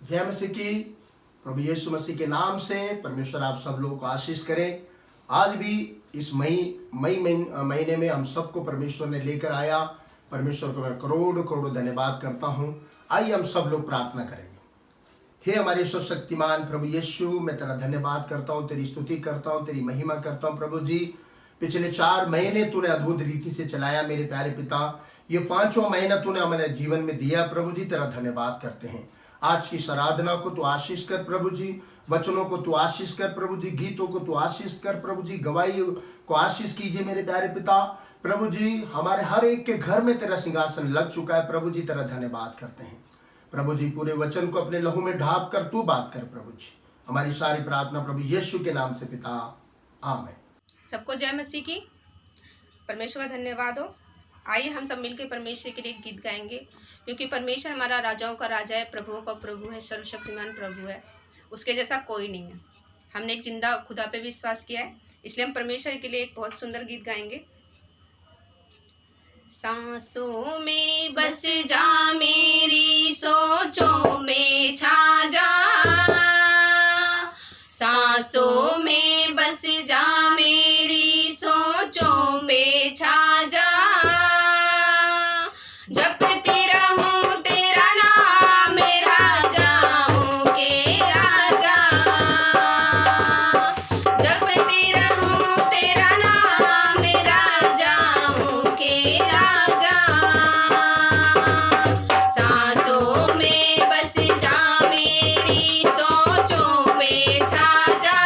जय मसीह की। प्रभु यीशु मसीह के नाम से परमेश्वर आप सब लोगों को आशीष करें। आज भी इस महीने में हम सबको परमेश्वर ने लेकर आया। परमेश्वर को मैं करोड़ों करोड़ों धन्यवाद करता हूँ। आइए हम सब लोग प्रार्थना करेंगे। हे हमारे सर्वशक्तिमान प्रभु यीशु, मैं तेरा धन्यवाद करता हूँ, तेरी स्तुति करता हूँ, तेरी महिमा करता हूँ। प्रभु जी, पिछले 4 महीने तूने अद्भुत रीति से चलाया मेरे प्यारे पिता। ये 5वां महीना तूने हमारे जीवन में दिया। प्रभु जी, तेरा धन्यवाद करते हैं। आज की आराधना को तू आशीष कर प्रभु जी, वचनों को तू आशीष कर प्रभु जी, गीतों को तू आशीष कर प्रभु जी, गवाही को आशीष कीजिए मेरे प्यारे पिता। प्रभु जी, हमारे हर एक के घर में तेरा सिंहासन लग चुका है। प्रभु जी, तेरा धन्यवाद करते हैं। प्रभु जी, पूरे वचन को अपने लहू में ढाप कर तू बात कर प्रभु जी। हमारी सारी प्रार्थना प्रभु यीशु के नाम से पिता, आमीन। सबको जय मसीह की। परमेश्वर का धन्यवाद हो। आइए हम सब मिलकर परमेश्वर के लिए गीत गाएंगे, क्योंकि परमेश्वर हमारा राजाओं का राजा है, प्रभुओं का प्रभु है, सर्वशक्तिमान प्रभु है। उसके जैसा कोई नहीं है। हमने एक जिंदा खुदा पे विश्वास किया है, इसलिए हम परमेश्वर के लिए एक बहुत सुंदर गीत गाएंगे। सांसों में बस जा मेरी, सोचों में छा जा, सांसों में बस जा मेरी, सोचों में छा जा। जपती रहूं तेरा नाम, राजाओं के राजा। जपती रहूं तेरा नाम, राजाओं के राजा। सांसों में बस जा मेरी, सोचों में छा जा।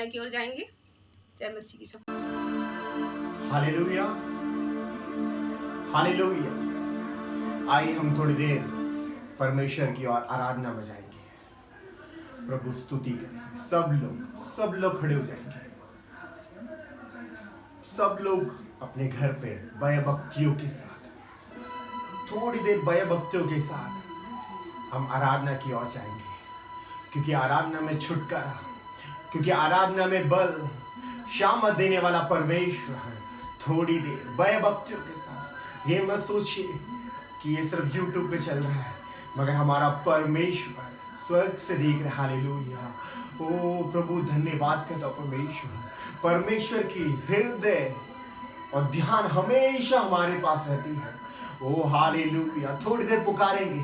आराधना की ओर जाएंगे। जय मसीह की सब। Hallelujah, hallelujah. आइए हम थोड़ी देर परमेश्वर की ओर आराधना में जाएंगे, प्रभु स्तुति करेंगे। सब लोग खड़े हो जाएंगे। सब लोग अपने घर पे भयभक्तियों के साथ, थोड़ी देर भयभक्तियों के साथ हम आराधना की ओर जाएंगे, क्योंकि आराधना में छुटकारा, क्योंकि आराधना में बल, शामत देने वाला परमेश्वर है। थोड़ी देर भयभक्तियों के साथ, ये मत सोचिए कि ये सिर्फ YouTube पे चल रहा है, मगर हमारा परमेश्वर स्वर्ग से देख रहा है। हालेलुया। ओ प्रभु धन्यवाद करता परमेश्वर की हृदय और ध्यान हमेशा हमारे पास रहती है। ओ हालेलुया। थोड़ी देर पुकारेंगे,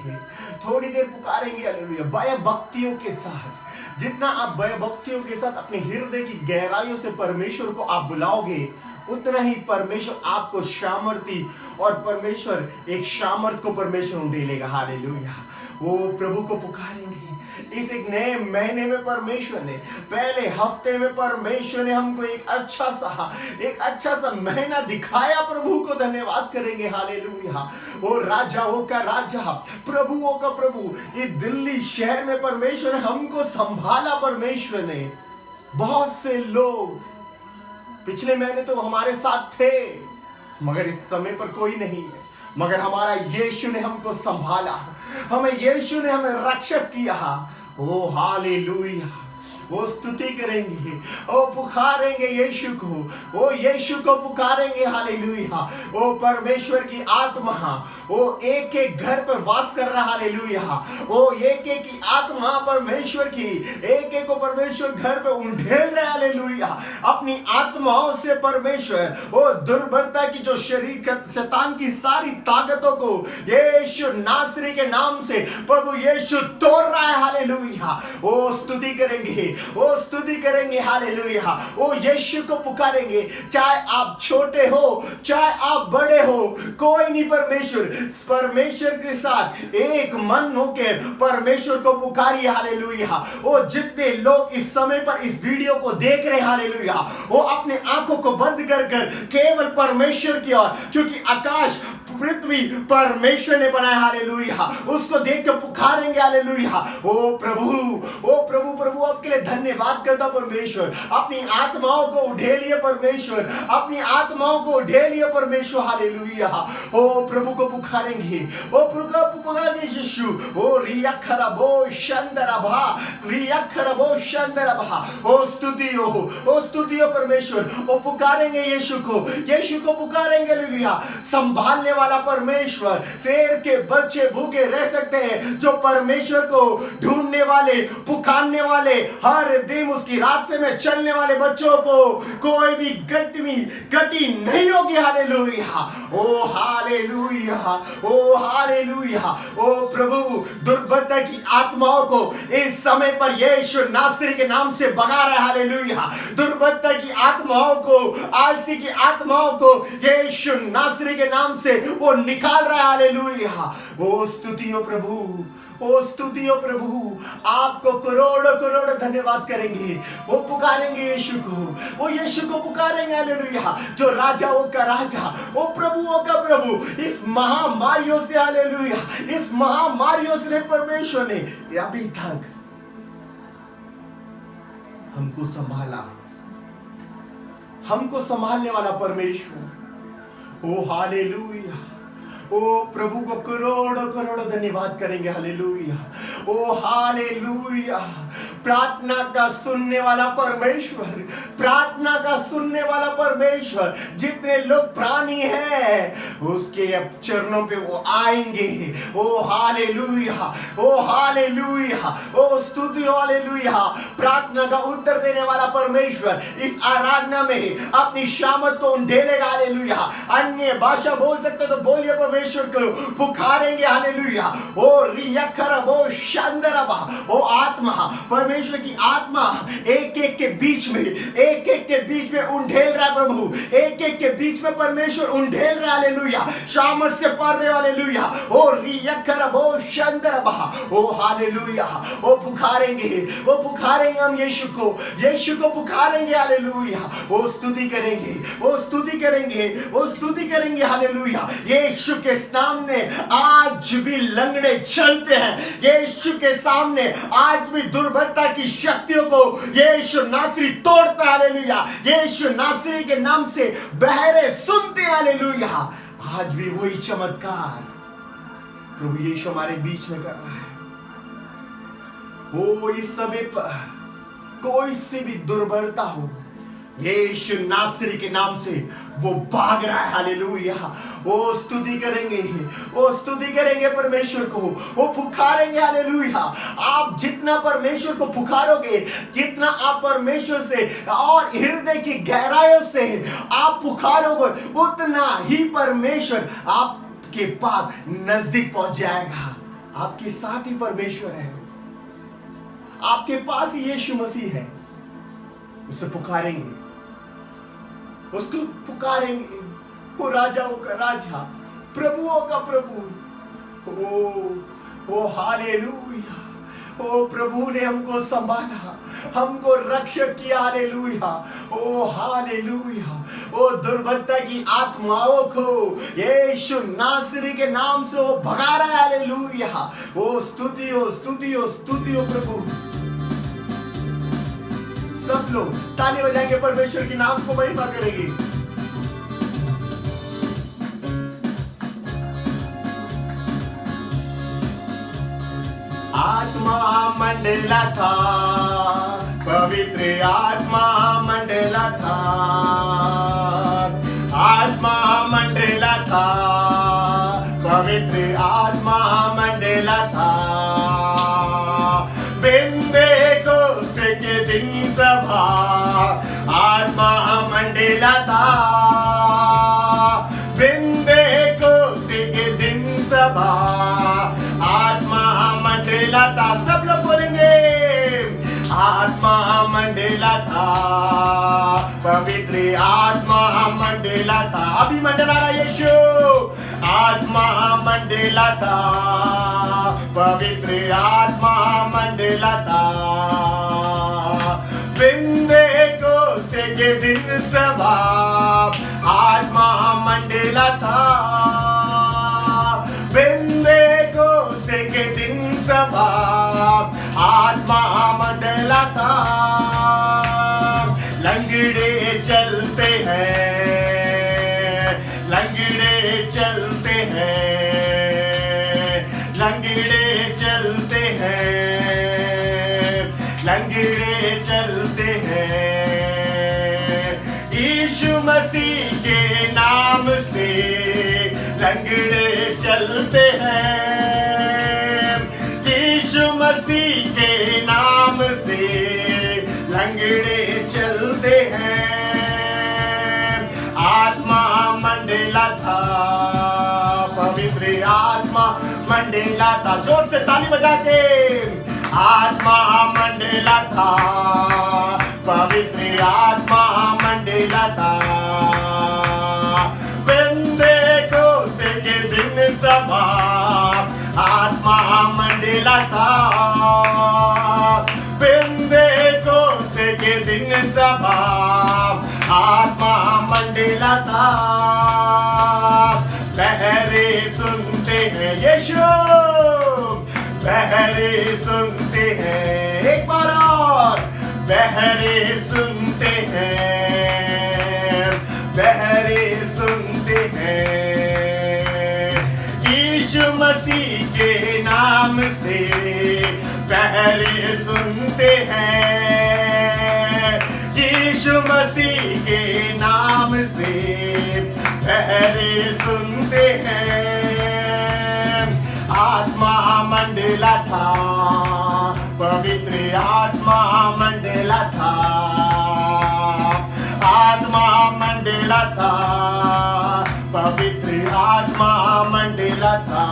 हालेलुया, भयभक्तियों के साथ। जितना आप भयभक्तियों के साथ अपने हृदय की गहराइयों से परमेश्वर को आप बुलाओगे, उतना ही परमेश्वर आपको सामर्थी, और परमेश्वर एक सामर्थ को परमेश्वर उंडेलेगा। हालेलुया। वो प्रभु को पुकारेंगे। इस एक नए महीने में परमेश्वर ने, पहले हफ्ते में परमेश्वर ने हमको एक अच्छा सा महीना दिखाया। प्रभु को धन्यवाद करेंगे। हालेलुया। वो राजाओं का राजा, प्रभुओं का प्रभु, इस दिल्ली शहर में परमेश्वर ने हमको संभाला। परमेश्वर ने, बहुत से लोग पिछले महीने तो हमारे साथ थे, मगर इस समय पर कोई नहीं है, मगर हमारा यीशु ने हमको संभाला, यीशु ने हमें रक्षक किया। ओ हालेलुया। वो स्तुति करेंगे, ओ पुकारेंगे यीशु को, ओ यीशु को पुकारेंगे। हालेलुया। ओ परमेश्वर की आत्मा, वो एक एक घर पर वास कर रहा। हालेलुया। वो एक एक की आत्मा परमेश्वर की, एक एक को परमेश्वर घर पे उंडेल रहा है। हालेलुया। अपनी आत्माओं से परमेश्वर वो दुर्बलता की, जो शरीर शैतान की सारी ताकतों को यीशु नासरी के नाम से प्रभु यीशु तोड़ रहा है। हालेलुया। वो स्तुति करेंगे, वो स्तुति करेंगे। हालेलुया। वो यीशु को पुकारेंगे, चाहे आप छोटे हो, चाहे आप बड़े हो, कोई नहीं। परमेश्वर के साथ एक मन होकर परमेश्वर को पुकारिए। हालेलुया। वो जितने लोग इस समय पर इस वीडियो को देख रहे हैं, हालेलुया, वो अपने आंखों को बंद कर केवल परमेश्वर की ओर, क्योंकि आकाश पृथ्वी परमेश्वर ने बनाया। हालेलुया। उसको देख कर पुकारेंगे। हालेलुया। ओ प्रभु आपके लिए धन्यवाद करता परमेश्वर। अपनी आत्माओं को उठेलिए परमेश्वर, अपनी आत्माओं को उठेलिए परमेश्वर। हालेलुया। ओ प्रभु को पुकारेंगे, ओ प्रभु को पुकारेंगे यीशु। ओ रिया खराबो शंदरभा, रिया खराबो शंदरभा। ओ स्तुति हो परमेश्वर। ओ पुकारेंगे यीशु को पुकारेंगे। हालेलुया। संभालने वाला परमेश्वर। शेर के बच्चे भूखे रह सकते हैं, जो परमेश्वर को ढूंढने वाले, पुकारने वाले, हर दिन उसकी रात से में चलने वाले बच्चों को कोई भी गति नहीं होगी। हालेलुया। ओ हालेलुया। ओ हालेलुया। ओ प्रभु दुर्बलता की आत्माओं को इस समय पर यीशु नासरी के नाम से भगा रहा है। हालेलुया। दुर्बलता की आत्माओं को, आलसी की आत्माओं को यीशु नासरी के नाम से वो निकाल रहा है। हालेलुया। ओ स्तुति हो प्रभु, ओ स्तुति हो प्रभु। आपको करोड़ों धन्यवाद करेंगे। वो पुकारेंगे यीशु को, वो यीशु को पुकारेंगे। हालेलुया। जो राजाओं का राजा, वो प्रभुओं का प्रभु, इस महामारियों से, हालेलुया, इस महामारियों से परमेश्वर ने अभी तक हमको संभाला, हमको संभालने वाला परमेश्वर। ओ हालेलुया। ओ प्रभु को करोड़ों धन्यवाद करेंगे। हालेलुया। ओ हालेलुया। प्रार्थना का सुनने वाला परमेश्वर, प्रार्थना का सुनने वाला परमेश्वर। जितने लोग प्राणी हैं, उसके अब चरणों पे वो आएंगे। ओ हालेलुया। ओ हालेलुया। ओ स्तुति। हालेलुया। प्रार्थना का उत्तर देने वाला परमेश्वर इस आराधना में अपनी शामत को उंडेलेगा। हालेलुया। अन्य भाषा बोल सकते तो बोलिए परमेश्वर को पुकारेंगे। हालेलुया। ओ रियखरबो शंदरबा। ओ आत्मा, परमेश्वर की आत्मा एक एक के बीच में उंडेल रहा है प्रभु एक एक के बीच में परमेश्वर उंडेल रहे, हालेलुया, सामर्थ से पढ़ रहे, हालेलुया, ओ रियकर बो शंदर बहा, ओ हालेलुया, ओ पुकारेंगे हम यीशु को पुकारेंगे, हालेलुया, ओ स्तुति करेंगे, हालेलुया। यीशु के सामने आज भी लंगड़े चलते हैं, यीशु के सामने आज भी दुर्बलता की शक्तियों को यीशु नासरी तोड़ता है, हालेलुया। यीशु नासरी के नाम से बहरे सुनते हैं, हालेलुया। आज भी वही चमत्कार प्रभु यीशु हमारे बीच में कर रहा है। ओ इस समय पर कोई सी भी दुर्बलता हो, यीशु नासरी के नाम से वो भाग रहा है, हालेलुया। वो स्तुति करेंगे परमेश्वर को, वो पुकारेंगे, हालेलुया। आप जितना परमेश्वर को पुकारोगे, जितना आप परमेश्वर से और हृदय की गहराइयों से आप पुकारोगे, उतना ही परमेश्वर आपके पास नजदीक पहुंच जाएगा। आपके साथ ही परमेश्वर है, आपके पास ही यीशु मसीह है। उसे पुकारेंगे, उसको पुकारेंगे, वो राजाओं का राजा, प्रभुओं का प्रभु। ओ हालेलुया, ओ प्रभु ने हमको संभाला, हमको रक्षक किया, हालेलुया, ओ हालेलुया। ओ दुर्बलता की आत्माओं को यीशु नासरी के नाम से वो भगा रहा है, हालेलुया। ओ स्तुति हो प्रभु। सब लोग ताली बजाएंगे, परमेश्वर के नाम को महिमा करेंगे। आत्मा मंडला था, पवित्र आत्मा मंडला था, आत्मा मंडला था, पवित्र आत्मा मंडला था। बिंदे को के दिन सभा आत्मा मंडला था, बिंदे को के दिन सभा आत्मा मंडला था। सब लोग बोलेंगे, आत्मा मंडला था, पवित्र आत्मा मंडला था। अभी मंडला रहा यीशु, आत्मा मंडला था, पवित्र आत्मा मंडला था। बिंदे को के दिन सभा आत्मा मंडला था, बिंदे को के दिन सभा आत्मा मंडला था। लंगड़े चलते हैं, लंगड़े चलते हैं, लंगड़े चलते हैं, लंगड़े चलते हैं। यीशु मसीह के नाम से लंगड़े चलते हैं, यीशु मसीह के नाम से लंगड़े चलते हैं। आत्मा मंडला था, पवित्र आत्मा मंडला था। जोर से ताली बजा के, आत्मा मंडला था, पवित्र आत्मा मंडला था। बिंदे को के दिन सभा आत्मा मंडला था, बिंदे को के दिन सभा आत्मा मंडला था। बहरे सुनते हैं यीशु, बहरे सुनते हैं, एक बार और, बहरे सुनते हैं, बहरे सुनते हैं। यीशु मसीह के नाम से बहरे सुनते हैं, यीशु मसीह के नाम से बहरे सुनते हैं। आत्मा मंडला था, पवित्र आत्मा मंडला था, आत्मा मंडला था, पवित्र आत्मा मंडला था।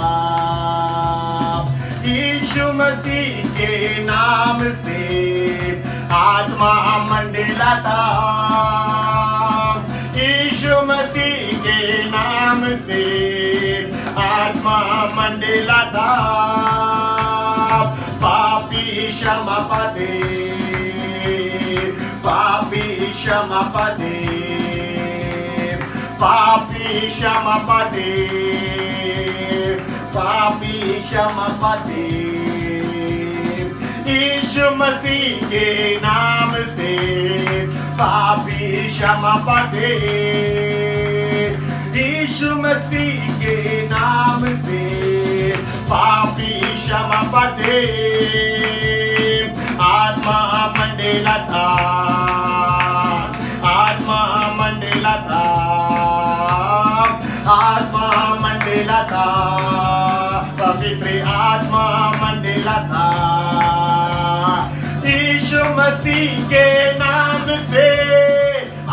यीशु मसीह के नाम से आत्मा मंडला था, मंडेला था पापी क्षमा पदे पापी क्षमा पदे पापी क्षमा पदे पापी क्षमा पदे यीशु मसीह के नाम से पापी क्षमा पदे यीशु मसीह के नाम से पापी क्षमा पदे आत्मा मंडेला था आत्मा मंडेला था आत्मा मंडेला था पवित्र आत्मा मंडेला था यीशु मसीह के नाम से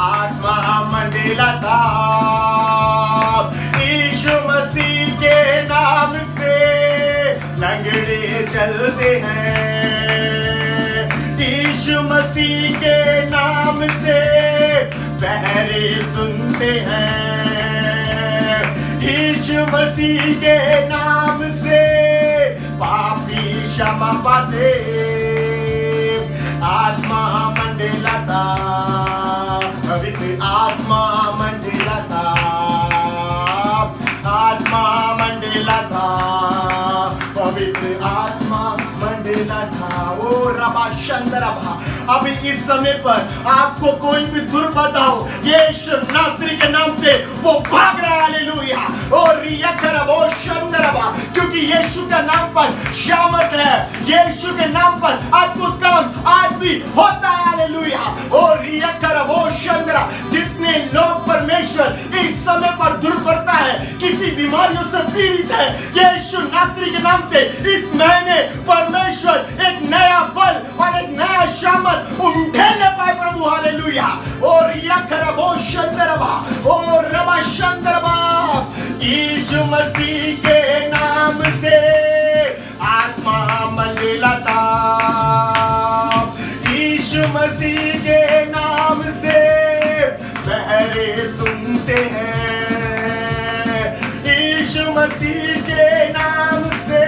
आत्मा मंडेला था यीशु मसीह के नाम से लंगड़े चलते हैं यीशु मसीह के नाम से बहरे सुनते हैं यीशु मसीह के नाम से पापी क्षमा पाते आत्मा मंडेला था पवित्र आत्मा मंडेला था आत्मा मंडेला था पवित्र आत्मा मंडेला था ओ रबा शंदरबा अभी इस समय पर आपको कोई भी दुर्बता हो यीशु नासरी के नाम से वो भाग रहा है हालेलुया और रियकरबो शंदरबा क्योंकि यीशु के नाम पर शामत है यीशु के नाम पर अद्भुत काम आज भी होता है हालेलुया और रियकरबो शंदरा जितने लोग परमेश्वर इस समय पर दुर्बलता है किसी बीमारियों से पीड़ित है यीशु नासरी के नाम से इस महीने परमेश्वर एक नया बल और एक नया शामत उठेने पाए प्रभु हालेलुया और यकरबो शंदरबा और रबा शंदरबा यीशु मसीह के नाम से आत्मा मंडेला था यीशु मसीह के नाम से बहरे सुनते हैं यीशु मसीह के नाम से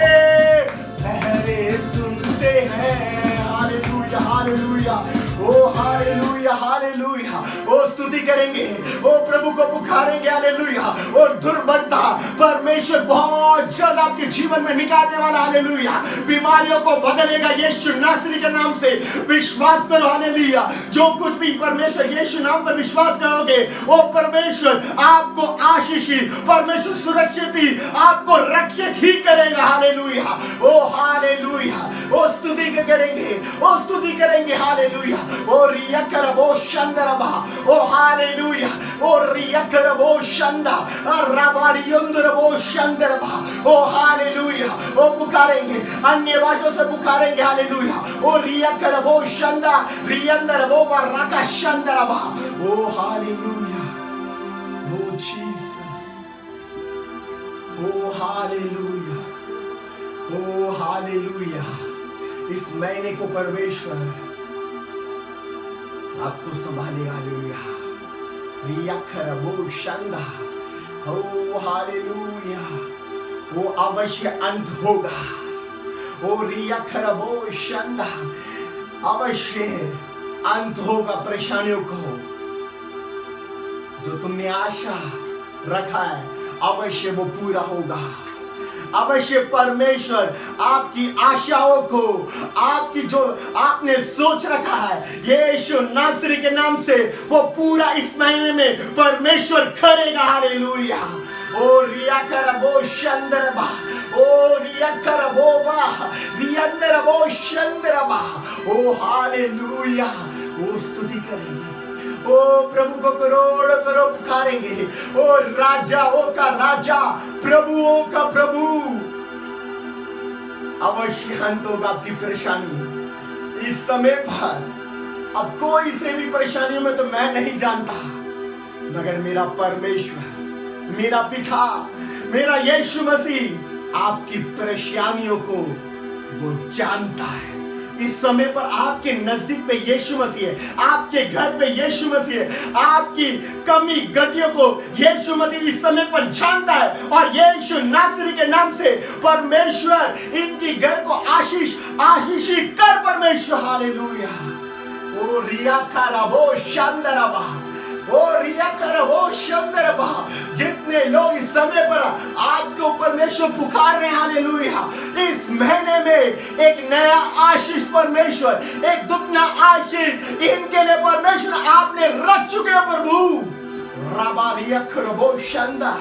बहरे सुनते हैं हालेलुया हालेलुया ओ हालेलुया हालेलुया ओ स्तुति करेंगे ओ प्रभु को पुकारेंगे हालेलुया और दुर्बलता परमेश्वर बहुत जल्द आपके जीवन में निकालने वाला हालेलुया बीमारियों को बदलेगा यीशु नासरी के नाम से विश्वास करो हालेलुया जो कुछ भी परमेश्वर यीशु नाम पर विश्वास करोगे वो परमेश्वर आपको आशीषी परमेश्वर सुरक्षित ही आपको रक्षक ही करेगा हालेलुया ओ हालेलुया ओ स्तुति करेंगे हालेलुया ओ रियकरबो शंदरबा ओ हालेलुया ओ रियकरबो शंदा रबारियंदरबो शंदरबा ओ हालेलुया ओ पुकारेंगे अन्य भाषाओं से पुकारेंगे हालेलुया ओ रियकरबो शंदा रियंदरबो बरका शंदरबा ओ हालेलुया ओ जीसस ओ हालेलुया ओ हालेलुया इस महीने को परमेश्वर आपको संभालेगा हालेलुया रियकरबो शंदा ओ हालेलुया वो अवश्य अंत होगा ओ रियकरबो शंदा अवश्य अंत होगा परेशानियों को जो तुमने आशा रखा है अवश्य वो पूरा होगा अवश्य परमेश्वर आपकी आशाओं को आपकी जो आपने सोच रखा है यीशु नासरी के नाम से वो पूरा इस महीने में परमेश्वर करेगा हालेलुया ओ रियकरबो शंदरबा ओ रियकरबोबा रियंदरबो शंदरबा ओ हालेलुया ओ स्तुति करेंगे ओ प्रभु को करोड़ करोड़ पुकारेंगे ओ राजाओं का राजा प्रभुओं का प्रभु अवश्य अंत होगा आपकी परेशानी इस समय पर अब कोई से भी परेशानियों में तो मैं नहीं जानता मगर मेरा परमेश्वर मेरा पिता मेरा यीशु मसीह आपकी परेशानियों को वो जानता है इस समय पर आपके नजदीक पे यीशु मसीह है, आपके घर पे यीशु मसीह है, आपकी कमी गतियों को यीशु मसीह इस समय पर जानता है और यीशु नासरी के नाम से परमेश्वर इनकी घर को आशीषित कर परमेश्वर। हालेलुया। ओ रिया करबो शंदरबा, ओ रिया करबो शंदरबा। जितने लोग इस समय पर आपको परमेश्वर पुकार रहे हैं, हालेलुया, इस महीने में एक नया आशीष परमेश्वर, एक दुगना आशीष इनके लिए परमेश्वर आपने रख चुके हैं प्रभु। रबारिया करबो शंदा,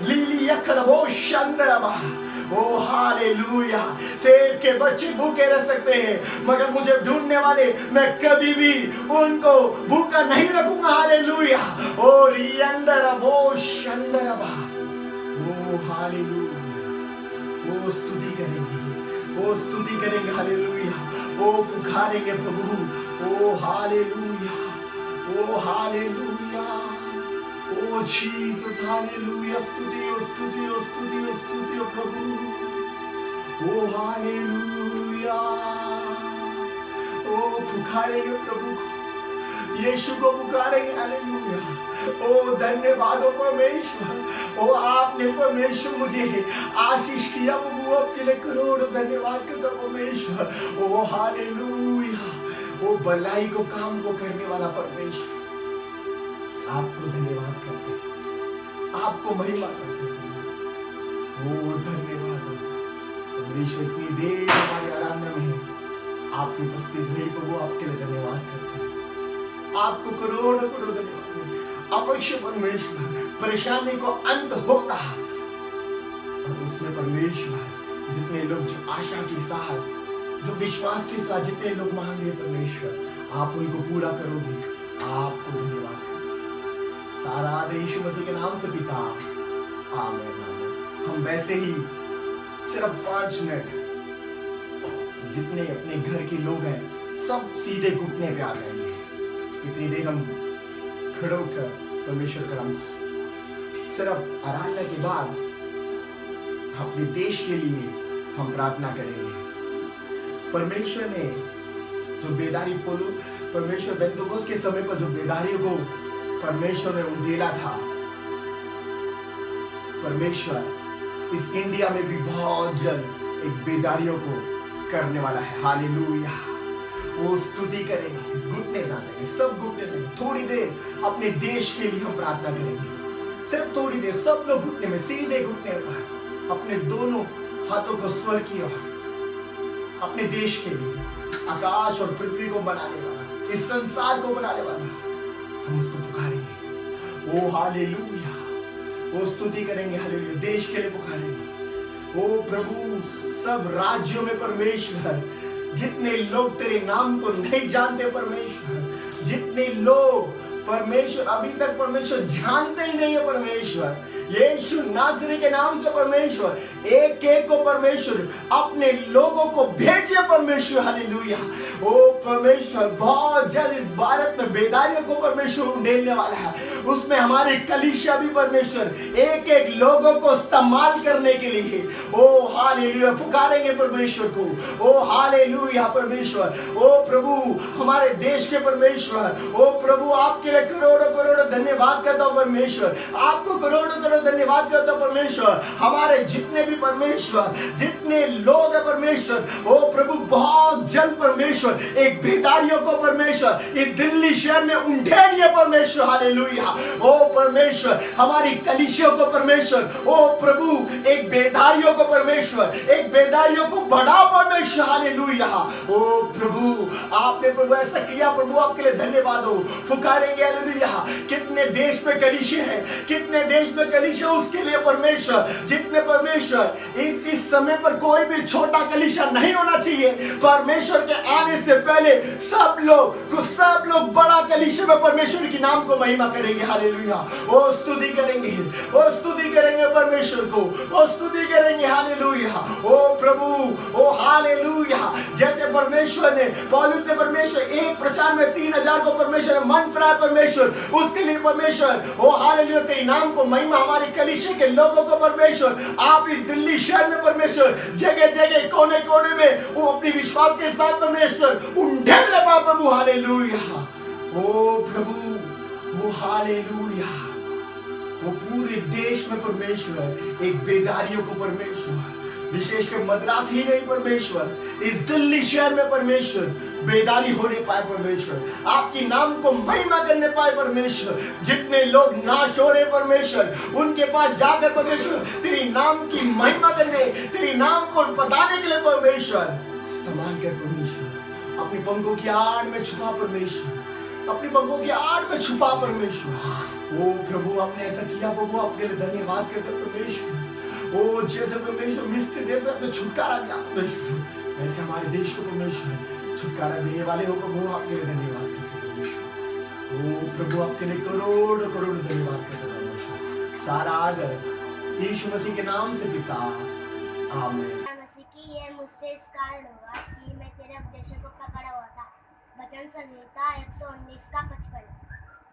लीलिया करबो शंदरबा। ओ हालेलुया। शेर के बच्चे भूखे रह सकते हैं, मगर मुझे ढूंढने वाले मैं कभी भी उनको भूखा नहीं रखूंगा। हालेलुया। ओ रियंदरबो शंदरबा। ओ हालेलुया। ओ स्तुति करेंगे, ओ स्तुति करेंगे। हालेलुया। ओ पुकारेंगे प्रभु। ओ हालेलुया, ओ हालेलुया, ओ जीसस। हालेलुया। स्तुति, ओ स्तुति, ओ स्तुति, ओ स्तुति, ओ प्रभु। ओ हालेलुया। ओ पुकारेंगे प्रभु को, यीशु को पुकारेंगे। हालेलुया। ओ धन्यवाद हो परमेश्वर। ओ आपने परमेश्वर मुझे आशीष किया प्रभु, आपके लिए करोड़ों धन्यवाद करता परमेश्वर। ओ हालेलुया। ओ भलाई को काम को करने वाला परमेश्वर, आपको धन्यवाद करते हैं, आपको महिमा करते हैं। ओ धन्यवाद हो परमेश्वर। इतनी देर हमारे आराधना में आपकी उपस्थित रही प्रभु, आपके लिए धन्यवाद करते हैं, आपको करोड़ों करोड़ धन्यवाद। अवश्य परमेश्वर परेशानी को अंत होता है और उसमें परमेश्वर जितने लोग जो आशा के साथ, जो विश्वास के साथ जितने लोग मांग रहे परमेश्वर, आप उनको पूरा करोगे। आपको धन्यवाद। सारा आदर यीशु मसीह के नाम से पिता, आमीन। हम वैसे ही सिर्फ 5 मिनट, जितने अपने घर के लोग हैं सब सीधे घुटने पे आ जाएंगे। इतनी देर हम खड़े होकर परमेश्वर का नाम, सिर्फ आराधना के बाद अपने देश के लिए हम प्रार्थना करेंगे। परमेश्वर ने जो बेदारी बोलो, परमेश्वर बेंतुकोस के समय पर जो बेदारियों को परमेश्वर ने उंडेला था, परमेश्वर इस इंडिया में भी बहुत जल्द एक बेदारियों को करने वाला है। हालेलुया। वो स्तुति करेंगे, घुटने डालेंगे, सब घुटने देंगे। थोड़ी देर अपने देश के लिए हम प्रार्थना करेंगे, सिर्फ थोड़ी देर सब लोग घुटने में, सीधे घुटने पर अपने दोनों हाथों को स्वर की ओर, अपने देश के लिए, आकाश और पृथ्वी को बनाने वाला, इस संसार को बनाने वाला, हम उसको पुकारेंगे। ओ हालेलुया। वो स्तुति करेंगे। हालेलुया। देश के लिए पुकारेंगे। ओ प्रभु, सब राज्यों में परमेश्वर जितने लोग तेरे नाम को नहीं जानते परमेश्वर, जितने लोग परमेश्वर अभी तक परमेश्वर जानते ही नहीं है परमेश्वर, यीशु नासरी के नाम से परमेश्वर एक एक को परमेश्वर अपने लोगों को भेजे परमेश्वर। हालेलुया। ओ परमेश्वर बहुत जल्द इस भारत में बेदारियों को परमेश्वर उंडेलने वाला है, उसमें हमारे कलीसिया भी परमेश्वर एक एक लोगों को इस्तेमाल करने के लिए, ओ हालेलुया, पुकारेंगे परमेश्वर को। ओ हालेलुया परमेश्वर। ओ प्रभु हमारे देश के परमेश्वर, ओ प्रभु आपके लिए करोड़ों करोड़ों धन्यवाद करता हूं परमेश्वर, आपको करोड़ों करोड़ धन्यवाद करता हूं परमेश्वर। हमारे जितने भी परमेश्वर, जितने लोग हैं परमेश्वर, ओ प्रभु बहुत जल्द परमेश्वर एक बेदारियों को परमेश्वर इस दिल्ली शहर में उंडेलिए परमेश्वर। हालेलुया। ओ परमेश्वर हमारी कलीसियों को परमेश्वर, ओ प्रभु एक बेदारियों को परमेश्वर, एक बेदारियों को बढ़ा परमेश्वर। हालेलुया। ओ प्रभु आपने प्रभु ऐसा किया प्रभु, आपके लिए धन्यवाद हो। पुकारेंगे हालेलुया। कितने देश में कलीसिया है, कितने देश में कलीसिया, उसके लिए परमेश्वर जितने परमेश्वर इस समय पर कोई भी छोटा कलीसिया नहीं होना चाहिए। परमेश्वर के आने से पहले सब लोग बड़ा कलीसिया में परमेश्वर के नाम को महिमा करेंगे। हालेलुया। ओ स्तुति करेंगे, ओ स्तुति करेंगे परमेश्वर को, ओ स्तुति करेंगे। हालेलुया। ओ प्रभु, ओ हालेलुया। जैसे परमेश्वर ने, पौलुस ने परमेश्वर एक प्रचार में 3000 को परमेश्वर मन फिराया परमेश्वर, उसके लिए परमेश्वर। ओ हालेलुया, तेरे नाम को महिमा हमारे कलीसिया के लोगों को परमेश्वर, आप इस दिल्ली शहर में परमेश्वर जगह जगह कोने कोने में वो अपनी विश्वास के साथ परमेश्वर उंडेल ले पा प्रभु। हालेलुया, ओ प्रभु, ओ हालेलुया, वो पूरे देश में परमेश्वर एक बेदारियों को परमेश्वर, विशेषकर मद्रास ही नहीं परमेश्वर, इस दिल्ली शहर में परमेश्वर बेदारी होने पाए परमेश्वर, आपकी नाम को महिमा करने पाए परमेश्वर। जितने लोग नाश हो रहे परमेश्वर, उनके पास जाकर परमेश्वर तेरी नाम की महिमा करने, तेरी नाम को बताने के लिए परमेश्वर इस्तेमाल कर परमेश्वर। अपनी पंखों की आड़ में छुपा परमेश्वर, अपनी पंखों की आड़ में छुपा परमेश्वर। ओ प्रभु, आपने ऐसा किया प्रभु, आपके लिए धन्यवाद करते परमेश्वर। ओ जैसे परमेश्वर मिस्र देश अपने छुटकारा दिया परमेश्वर, वैसे हमारे देश को परमेश्वर छुटकारा देने वाले हो प्रभु, आपके लिए धन्यवाद करते परमेश्वर। ओ प्रभु, आपके लिए करोड़ करोड़ धन्यवाद करते परमेश्वर। सारा आदर यीशु मसीह के नाम से पिता, आमीन। मसीह की ये मुझसे इस कारण हुआ कि मैं तेरे उपदेशों को पकड़ा हुआ था। वचन संहिता 119 का 55।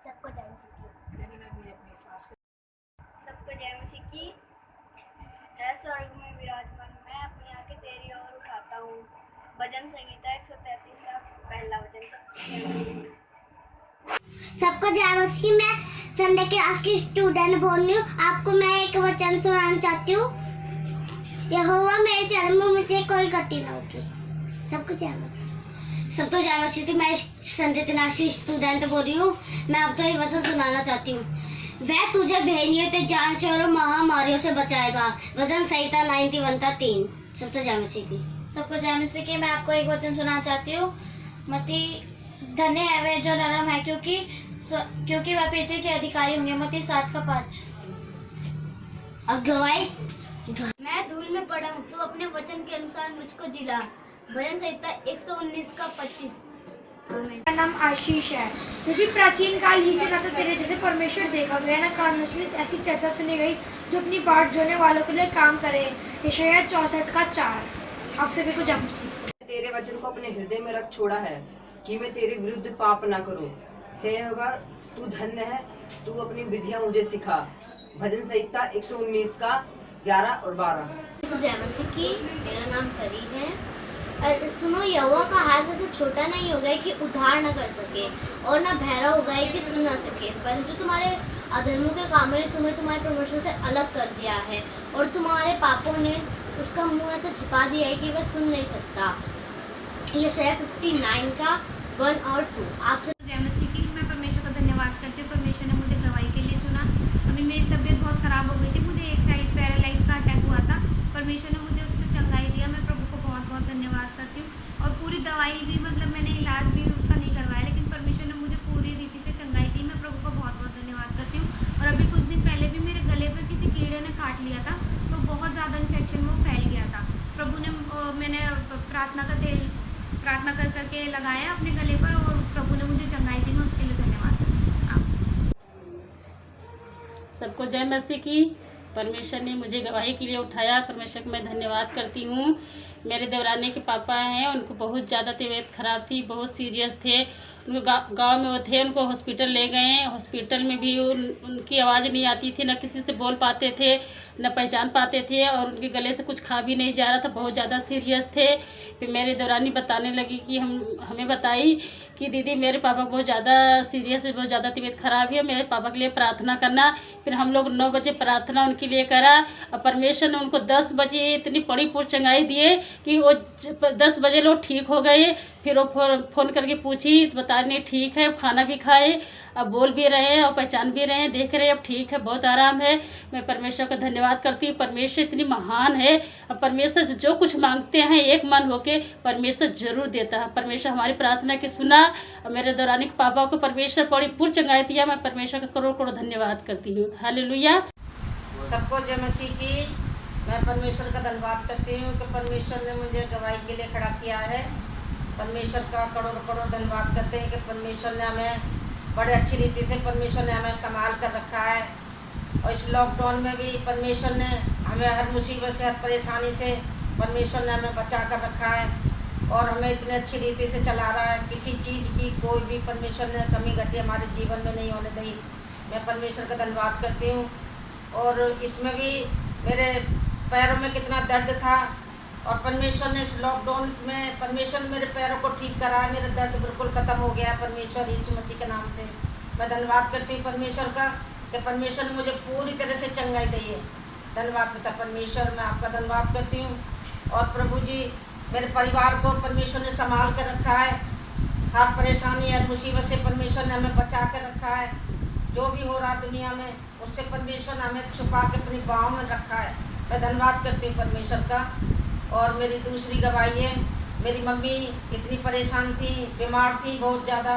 सबको जय मसीह की। सबको जय मसीह की। ऐ स्वर्ग में विराजमान, मैं अपनी आंखें तेरी ओर उठाता हूँ। भजन संहिता 133 का पहला वचन। सबको जय मसीह। मैं संडे क्लास की स्टूडेंट बोल रही हूँ। आपको मैं एक वचन सुनाना चाहती हूँ। यहोवा मेरे चरण में, मुझे कोई गति न होगी। सबको जय मसीह। सबको जय मसीह। मैं संडे क्लास की स्टूडेंट बोल रही हूँ। मैं आपको एक वचन सुनाना चाहती हूँ। वह तुझे भेड़ियों के जाल से और महामारियों से बचाएगा। वचन संहिता 91 का 3। सबको जय मसीह की। सबको जय मसीह की। मैं आपको एक वचन सुनाना चाहती हूँ। मती धन्य है वे जो नरम है, क्योंकि वह पृथ्वी के अधिकारी होंगे। मती 7 का 5। अब गवाही। मैं धूल में पड़ा हूँ, तू अपने वचन के अनुसार मुझको जिला। भजन संहिता 119 का 25। मेरा नाम आशीष है। क्योंकि प्राचीन काल ही से ना तो तेरे जैसे परमेश्वर देखा गया, ना कानों से ऐसी चर्चा सुनी गई जो अपनी बाट जोने वालों के लिए काम करे। यशायाह 64 का 4। आप सभी को जय मसीह। तेरे वचन को अपने हृदय में रख छोड़ा है कि मैं तेरे विरुद्ध पाप ना करूं। हे यहोवा, तू धन्य है, तू अपनी विधियां मुझे सिखा। भजन संहिता 119 का 11 और 12। जय मसीह की। मेरा नाम परी है। और सुनो, यहोवा का हाथ ऐसे छोटा नहीं हो गया कि उद्धार न कर सके, और न बहरा हो गया कि सुन न सके, परंतु तुम्हारे अधर्मों के कामों ने तुम्हें तुम्हारे परमेश्वर से अलग कर दिया है, और तुम्हारे पापों ने उसका मुंह ऐसा छिपा दिया है कि वह सुन नहीं सकता। यशायाह 59 का 1 और 2। आप जय मसीह की। मैं परमेश्वर का धन्यवाद करती हूँ। परमेश्वर ने मुझे गवाही के लिए चुना। अभी मेरी तबीयत बहुत ख़राब हो गई थी, मुझे एक साइड पैरालाइज का अटैक हुआ था। परमेश्वर ने मुझे उससे चंगाई दिया। मैं प्रभु को बहुत बहुत धन्यवाद करती हूँ। और पूरी दवाई भी, मतलब मैंने इलाज भी उसका नहीं करवाया, लेकिन परमेश्वर ने मुझे पूरी रीति से चंगाई दी। मैं प्रभु को बहुत बहुत धन्यवाद करती हूँ। और अभी कुछ दिन पहले भी मेरे गले पर किसी कीड़े ने काट लिया था, तो बहुत ज़्यादा इन्फेक्शन वो फैल गया था। प्रभु ने मैंने प्रार्थना का तेल प्रार्थना कर करके लगाया अपने गले पर, और प्रभु ने मुझे चंगाई दी। मैं उसके लिए धन्यवाद करती हूँ। सबको जय मसीह की। परमेश्वर ने मुझे गवाही के लिए उठाया, परमेश्वर को मैं धन्यवाद करती हूँ। मेरे देवरानी के पापा हैं, उनको बहुत ज़्यादा तबीयत खराब थी, बहुत सीरियस थे। उनको गांव में वो थे, उनको हॉस्पिटल ले गए। हॉस्पिटल में भी उनकी आवाज़ नहीं आती थी, न किसी से बोल पाते थे, न पहचान पाते थे, और उनके गले से कुछ खा भी नहीं जा रहा था, बहुत ज़्यादा सीरियस थे। फिर मेरी देवरानी बताने लगी कि हमें बताई कि दीदी मेरे पापा बहुत ज़्यादा सीरियस है, बहुत ज़्यादा तबीयत खराब है, मेरे पापा के लिए प्रार्थना करना। फिर हम लोग 9 बजे प्रार्थना उनके लिए करा, और परमेश्वर ने उनको 10 बजे इतनी बड़ी पूरी चंगाई दिए कि वो 10 बजे लोग ठीक हो गए। फिर वो फ़ोन करके पूछी, तो बता नहीं ठीक है, खाना भी खाए, अब बोल भी रहे हैं और पहचान भी रहे हैं, देख रहे हैं, अब ठीक है, बहुत आराम है। मैं परमेश्वर का धन्यवाद करती हूँ। परमेश्वर इतनी महान है, और परमेश्वर से जो कुछ मांगते हैं एक मन होके परमेश्वर जरूर देता है। परमेश्वर हमारी प्रार्थना की सुना, और मेरे दौरानी के पापा को परमेश्वर बड़ी पूरी चंगाई दिया। मैं परमेश्वर का करोड़ करोड़ धन्यवाद करती हूँ। हालेलुया। सबको जय मसीह की। मैं परमेश्वर का धन्यवाद करती हूँ कि परमेश्वर ने मुझे गवाही के लिए खड़ा किया है। परमेश्वर का करोड़ करोड़ धन्यवाद करते हैं कि परमेश्वर ने हमें बड़े अच्छी रीति से परमेश्वर ने हमें संभाल कर रखा है। और इस लॉकडाउन में भी परमेश्वर ने हमें हर मुसीबत से, हर परेशानी से परमेश्वर ने हमें बचा कर रखा है, और हमें इतने अच्छी रीति से चला रहा है। किसी चीज़ की कोई भी परमेश्वर ने कमी घटी हमारे जीवन में नहीं होने दी। मैं परमेश्वर का धन्यवाद करती हूँ। और इसमें भी मेरे पैरों में कितना दर्द था और परमेश्वर ने इस लॉकडाउन में परमेश्वर ने मेरे पैरों को ठीक करा, मेरा दर्द बिल्कुल ख़त्म हो गया परमेश्वर यीशु मसीह के नाम से। मैं धन्यवाद करती हूँ परमेश्वर का कि परमेश्वर ने मुझे पूरी तरह से चंगाई दी है। धन्यवाद पिता परमेश्वर, मैं आपका धन्यवाद करती हूँ। और प्रभु जी, मेरे परिवार को परमेश्वर ने संभाल कर रखा है। हर परेशानी हर मुसीबत से परमेश्वर ने हमें बचा कर रखा है। जो भी हो रहा दुनिया में उससे परमेश्वर ने हमें छुपा के अपनी बाहों में रखा है। मैं धन्यवाद करती हूँ परमेश्वर का। और मेरी दूसरी गवाही है, मेरी मम्मी इतनी परेशान थी, बीमार थी, बहुत ज़्यादा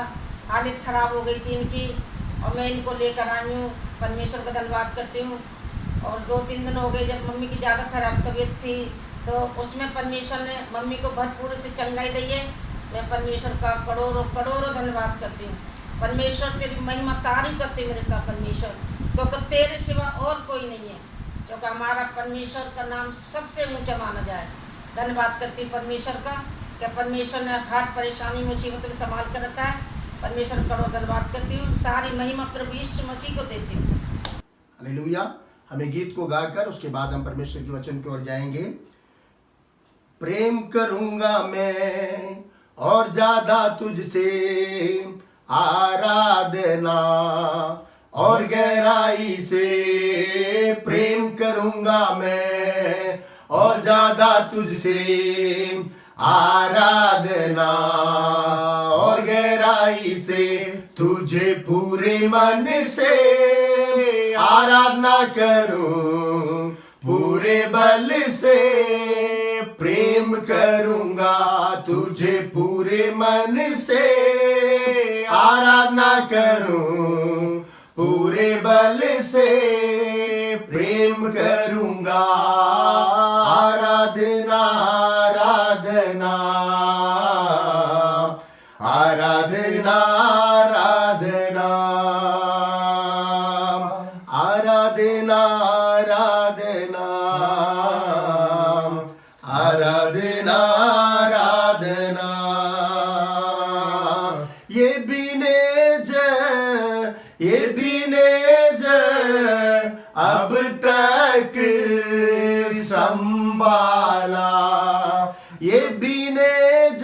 हालत ख़राब हो गई थी इनकी, और मैं इनको लेकर आई हूँ। परमेश्वर का धन्यवाद करती हूँ। और 2-3 दिन हो गए जब मम्मी की ज़्यादा ख़राब तबीयत थी, तो उसमें परमेश्वर ने मम्मी को भरपूर से चंगाई दी है। मैं परमेश्वर का करोड़ों करोड़ों धन्यवाद करती हूँ। परमेश्वर तेरी महिमा तारीफ करती मेरे का परमेश्वर, क्योंकि तेरे सिवा और कोई नहीं है, क्योंकि हमारा परमेश्वर का नाम सबसे ऊंचा माना जाए। धन्यवाद करती हूँ परमेश्वर का कि परमेश्वर ने हर परेशानी मुसीबत में संभाल कर रखा है। परमेश्वर का धन्यवाद करती हूँ। सारी महिमा प्रभु यीशु मसीह को देती हूँ। हालेलुया। हमें गीत को गाकर उसके बाद हम परमेश्वर के वचन की ओर जाएंगे। प्रेम करूंगा मैं और ज्यादा तुझसे, आराधना और गहराई से। प्रेम करूंगा मैं और ज्यादा तुझसे, आराधना और गहराई से। तुझे पूरे मन से आराधना करूं, पूरे बल से प्रेम करूंगा। तुझे पूरे मन से आराधना करूं, पूरे बल से प्रेम करूंगा। आराधना आराधना आराधना आराधना आराधना आराधना आराधना आराधना। ये बिनेज अब तक संभाला। ये बिनेज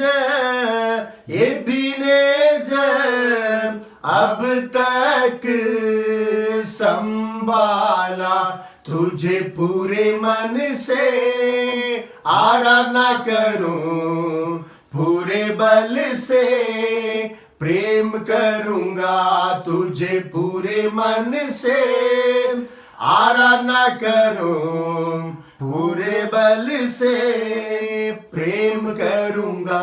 अब तक संभाला। तुझे पूरे मन से आराधना करूं, पूरे बल से प्रेम करूंगा। तुझे पूरे मन से आराधना करूं, पूरे बल से प्रेम करूंगा।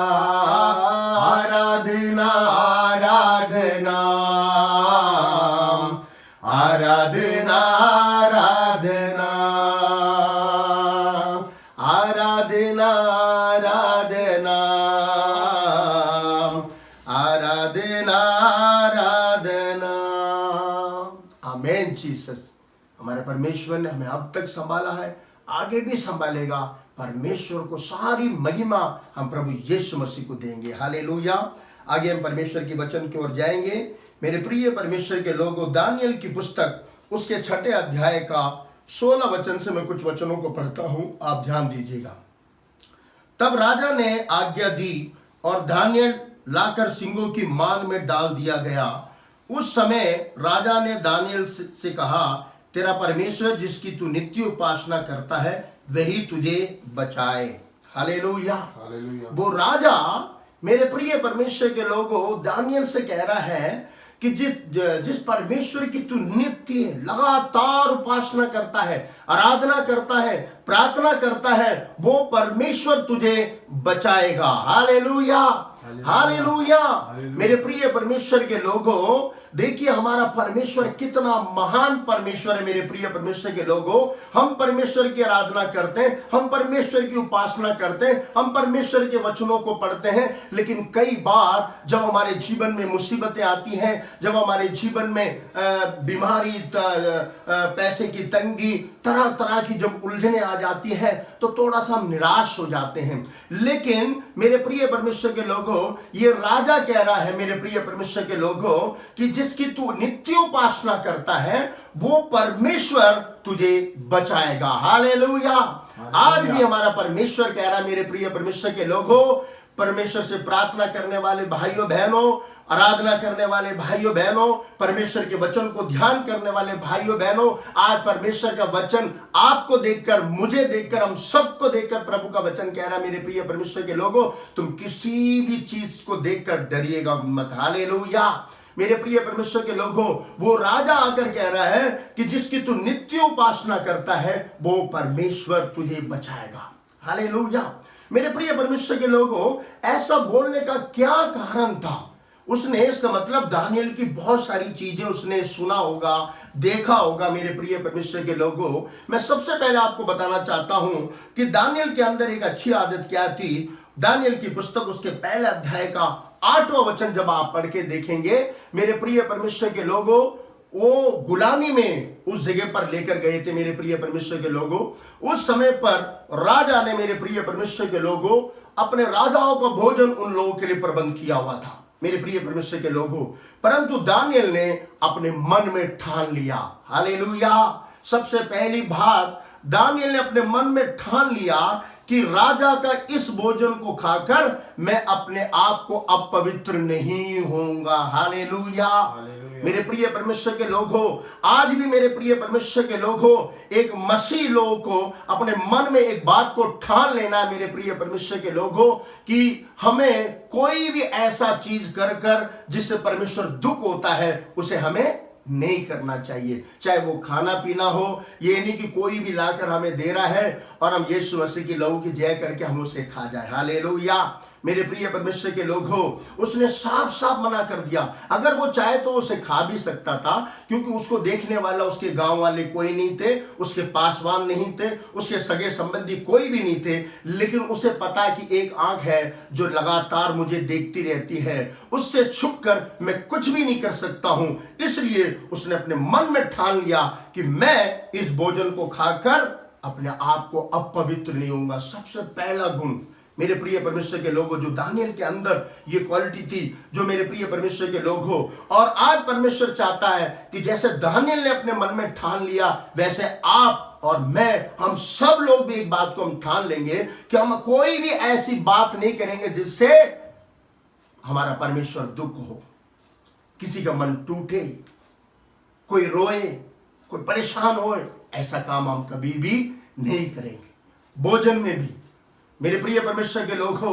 आराधना आराधना आराधना आराधना आराधना आराधना आराधना। आमेन जीसस। हमारे परमेश्वर ने हमें अब तक संभाला है, आगे भी संभालेगा। परमेश्वर को सारी महिमा हम प्रभु यीशु मसीह को देंगे। हालेलुया। आगे हम परमेश्वर के वचन की ओर जाएंगे। मेरे प्रिय परमेश्वर के लोगों, दानियल की पुस्तक उसके 6 अध्याय का 16 वचन से मैं कुछ वचनों को पढ़ता हूं, आप ध्यान दीजिएगा। तब राजा ने आज्ञा दी और दानियल लाकर सिंहों की माल में डाल दिया गया। उस समय राजा ने दानियल से कहा, तेरा परमेश्वर जिसकी तू नित्य उपासना करता है वही तुझे बचाए। हालेलुया। वो राजा, मेरे प्रिय परमेश्वर के लोगों, दानियल से कह रहा है कि जिस परमेश्वर की तू नित्य लगातार उपासना करता है, आराधना करता है, प्रार्थना करता है, वो परमेश्वर तुझे बचाएगा। Hallelujah hallelujah. मेरे प्रिय परमेश्वर के लोगों, देखिए हमारा परमेश्वर कितना महान परमेश्वर है। मेरे प्रिय परमेश्वर के लोगों, हम परमेश्वर की आराधना करते हैं, हम परमेश्वर की उपासना करते हैं, हम परमेश्वर के वचनों को पढ़ते हैं, लेकिन कई बार जब हमारे जीवन में मुसीबतें आती हैं, जब हमारे जीवन में बीमारी, पैसे की तंगी, तरह तरह की जब उलझने आ जाती है, तो थोड़ा सा हम निराश हो जाते हैं। लेकिन मेरे प्रिय परमेश्वर के लोगों, ये राजा कह रहा है, मेरे प्रिय परमेश्वर के लोगों, कि जिसकी तू नित्य उपासना करता है वो परमेश्वर तुझे बचाएगा। हालेलुया। आज भी हमारा परमेश्वर कह रहा है, मेरे प्रिय परमेश्वर के लोगों, परमेश्वर से प्रार्थना करने वाले भाइयों बहनों, आराधना करने वाले भाइयों बहनों, परमेश्वर के वचन को ध्यान करने वाले भाइयों बहनों, आज परमेश्वर का वचन आपको देखकर, मुझे देखकर, हम सबको देखकर प्रभु का वचन कह रहा है, मेरे प्रिय परमेश्वर के लोगों, तुम किसी भी चीज को देखकर डरिएगा मत। हालेलुया। मेरे प्रिय परमेश्वर के लोगों, वो राजा आकर कह रहा है कि जिसकी तू नित्य उपासना करता है वो परमेश्वर तुझे बचाएगा। हालेलुया। मेरे प्रिय परमेश्वर के लोगों, ऐसा बोलने का क्या कारण था? उसने, इसका मतलब दानियल की बहुत सारी चीजें उसने सुना होगा, देखा होगा। मेरे प्रिय परमेश्वर के लोगों, मैं सबसे पहले आपको बताना चाहता हूं कि दानियल के अंदर एक अच्छी आदत क्या थी। दानियल की पुस्तक उसके पहले अध्याय का 8वां वचन जब आप पढ़ के देखेंगे, मेरे प्रिय परमेश्वर के लोगों, वो गुलामी में उस जगह पर लेकर गए थे। मेरे प्रिय परमेश्वर के लोगों, उस समय पर राजा ने, मेरे प्रिय परमेश्वर के लोगों, अपने राजाओं का भोजन उन लोगों के लिए प्रबंध किया हुआ था। मेरे प्रिय परमेश्वर के लोगों, परंतु दानियल ने अपने मन में ठान लिया। हालेलुया। सबसे पहली बात, दानियल ने अपने मन में ठान लिया कि राजा का इस भोजन को खाकर मैं अपने आप को अपवित्र नहीं होऊंगा। हालेलुया। मेरे प्रिय परमेश्वर के लोगों, आज भी मेरे प्रिय परमेश्वर के लोगों, एक मसीह लोगों को अपने मन में एक बात को ठान लेना है, मेरे प्रिय परमेश्वर के लोगों, कि हमें कोई भी ऐसा चीज कर कर जिससे परमेश्वर दुख होता है उसे हमें नहीं करना चाहिए। चाहे वो खाना पीना हो, ये नहीं कि कोई भी लाकर हमें दे रहा है और हम यीशु मसीह की लहू की जय करके हम उसे खा जाए। हालेलुया। मेरे प्रिय परमेश्वर के लोग हो, उसने साफ साफ मना कर दिया। अगर वो चाहे तो उसे खा भी सकता था, क्योंकि उसको देखने वाला उसके गांव वाले कोई नहीं थे, उसके पासवान नहीं थे, उसके सगे संबंधी कोई भी नहीं थे। लेकिन उसे पता है कि एक आंख है जो लगातार मुझे देखती रहती है, उससे छुप कर मैं कुछ भी नहीं कर सकता हूं। इसलिए उसने अपने मन में ठान लिया कि मैं इस भोजन को खाकर अपने आप को अपवित्र नहीं होऊंगा। सबसे पहला गुण मेरे प्रिय परमेश्वर के लोगों, जो दानियल के अंदर ये क्वालिटी थी, जो मेरे प्रिय परमेश्वर के लोग हो, और आज परमेश्वर चाहता है कि जैसे दानियल ने अपने मन में ठान लिया, वैसे आप और मैं, हम सब लोग भी एक बात को हम ठान लेंगे कि हम कोई भी ऐसी बात नहीं करेंगे जिससे हमारा परमेश्वर दुख हो, किसी का मन टूटे, कोई रोए, कोई परेशान हो। ऐसा काम हम कभी भी नहीं करेंगे। भोजन में भी मेरे प्रिय परमेश्वर के लोग हो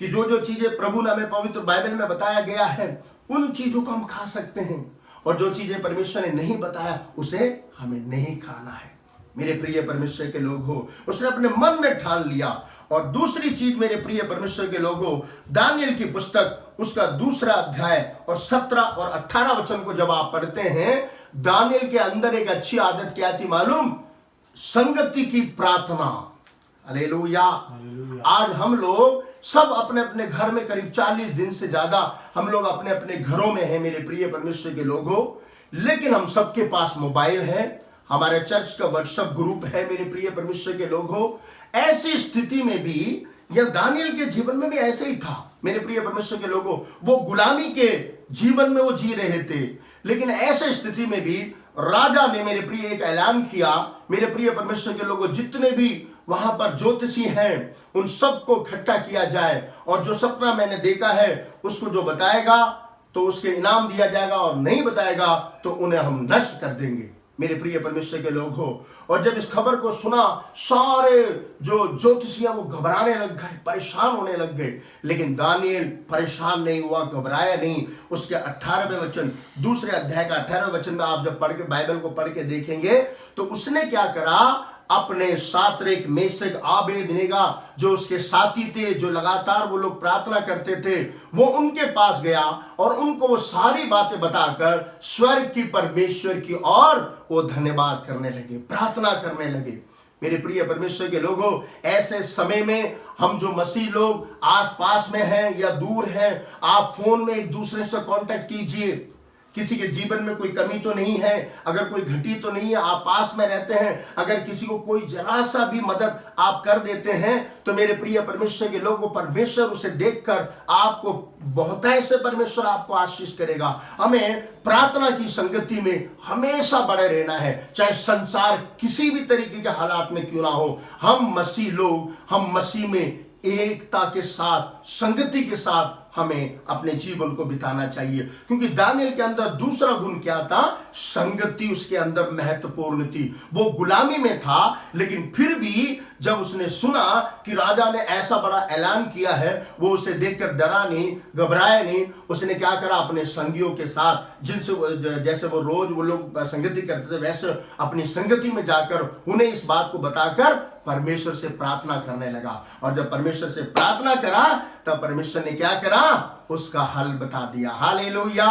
कि जो जो चीजें प्रभु ने हमें पवित्र बाइबल में बताया गया है, उन चीजों को हम खा सकते हैं, और जो चीजें परमेश्वर ने नहीं बताया उसे हमें नहीं खाना है। मेरे प्रिय परमेश्वर के लोग हो, उसने अपने मन में ठान लिया। और दूसरी चीज मेरे प्रिय परमेश्वर के लोग हो, दानियल की पुस्तक उसका 2 अध्याय और 17 और 18 वचन को जब आप पढ़ते हैं, दानियल के अंदर एक अच्छी आदत क्या थी मालूम? संगति की प्रार्थना। हालेलुया। आज हम लोग सब अपने अपने घर में करीब 40 दिन से ज्यादा हम लोग अपने अपने घरों में हैं, मेरे प्रिय परमेश्वर के लोगों, लेकिन हम सबके पास मोबाइल है, हमारे चर्च का व्हाट्सएप ग्रुप है, मेरे प्रिय परमेश्वर के लोगों। ऐसी स्थिति में भी, या दानियल के जीवन में भी ऐसे ही था मेरे प्रिय परमेश्वर के लोगों, वो गुलामी के जीवन में वो जी रहे थे, लेकिन ऐसे स्थिति में भी राजा ने मेरे प्रिय एक ऐलान किया, मेरे प्रिय परमेश्वर के लोगों, जितने भी वहां पर ज्योतिषी हैं उन सबको इकट्ठा किया जाए, और जो सपना मैंने देखा है उसको जो बताएगा तो उसके इनाम दिया जाएगा, और नहीं बताएगा तो उन्हें हम नष्ट कर देंगे। मेरे प्रिय परमेश्वर के लोग हो, और जब इस खबर को सुना, सारे जो ज्योतिषी वो घबराने लग गए, परेशान होने लग गए। लेकिन दानियल परेशान नहीं हुआ, घबराया नहीं। उसके 18वें वचन, 2 अध्याय का 18वें वचन में आप जब पढ़ के बाइबल को पढ़ के देखेंगे तो उसने क्या करा, अपने सात्रेक, मेशक, आबेदनेगो जो उसके साथी थे, जो लगातार वो लोग प्रार्थना करते थे, वो उनके पास गया और उनको वो सारी बातें बताकर स्वर्ग की परमेश्वर की और वो धन्यवाद करने लगे, प्रार्थना करने लगे। मेरे प्रिय परमेश्वर के लोगों, ऐसे समय में हम जो मसीह लोग आसपास में हैं या दूर हैं, आप फोन में एक दूसरे से कांटेक्ट कीजिए। किसी के जीवन में कोई कमी तो नहीं है, अगर कोई घटी तो नहीं है, आप पास में रहते हैं, अगर किसी को कोई जरा सा भी मदद आप कर देते हैं, तो मेरे प्रिय परमेश्वर के लोगों, परमेश्वर उसे देखकर आपको बहुतायत से परमेश्वर आपको आशीष करेगा। हमें प्रार्थना की संगति में हमेशा बड़े रहना है, चाहे संसार किसी भी तरीके के हालात में क्यों ना हो। हम मसीह लोग, हम मसीह में एकता के साथ, संगति के साथ हमें अपने जीवन को बिताना चाहिए, क्योंकि दानियल के अंदर दूसरा गुण क्या था? संगति उसके अंदर महत्वपूर्ण थी। वो गुलामी में था, लेकिन फिर भी जब उसने सुना कि राजा ने ऐसा बड़ा ऐलान किया है, वो उसे देखकर डरा नहीं, घबराया नहीं। उसने क्या करा? अपने संगियों के साथ, जिनसे जैसे वो रोज वो लोग संगति करते थे, वैसे अपनी संगति में जाकर उन्हें इस बात को बताकर परमेश्वर से प्रार्थना करने लगा। और जब परमेश्वर से प्रार्थना करा, तब परमेश्वर ने क्या करा? उसका हल बता दिया। Hallelujah,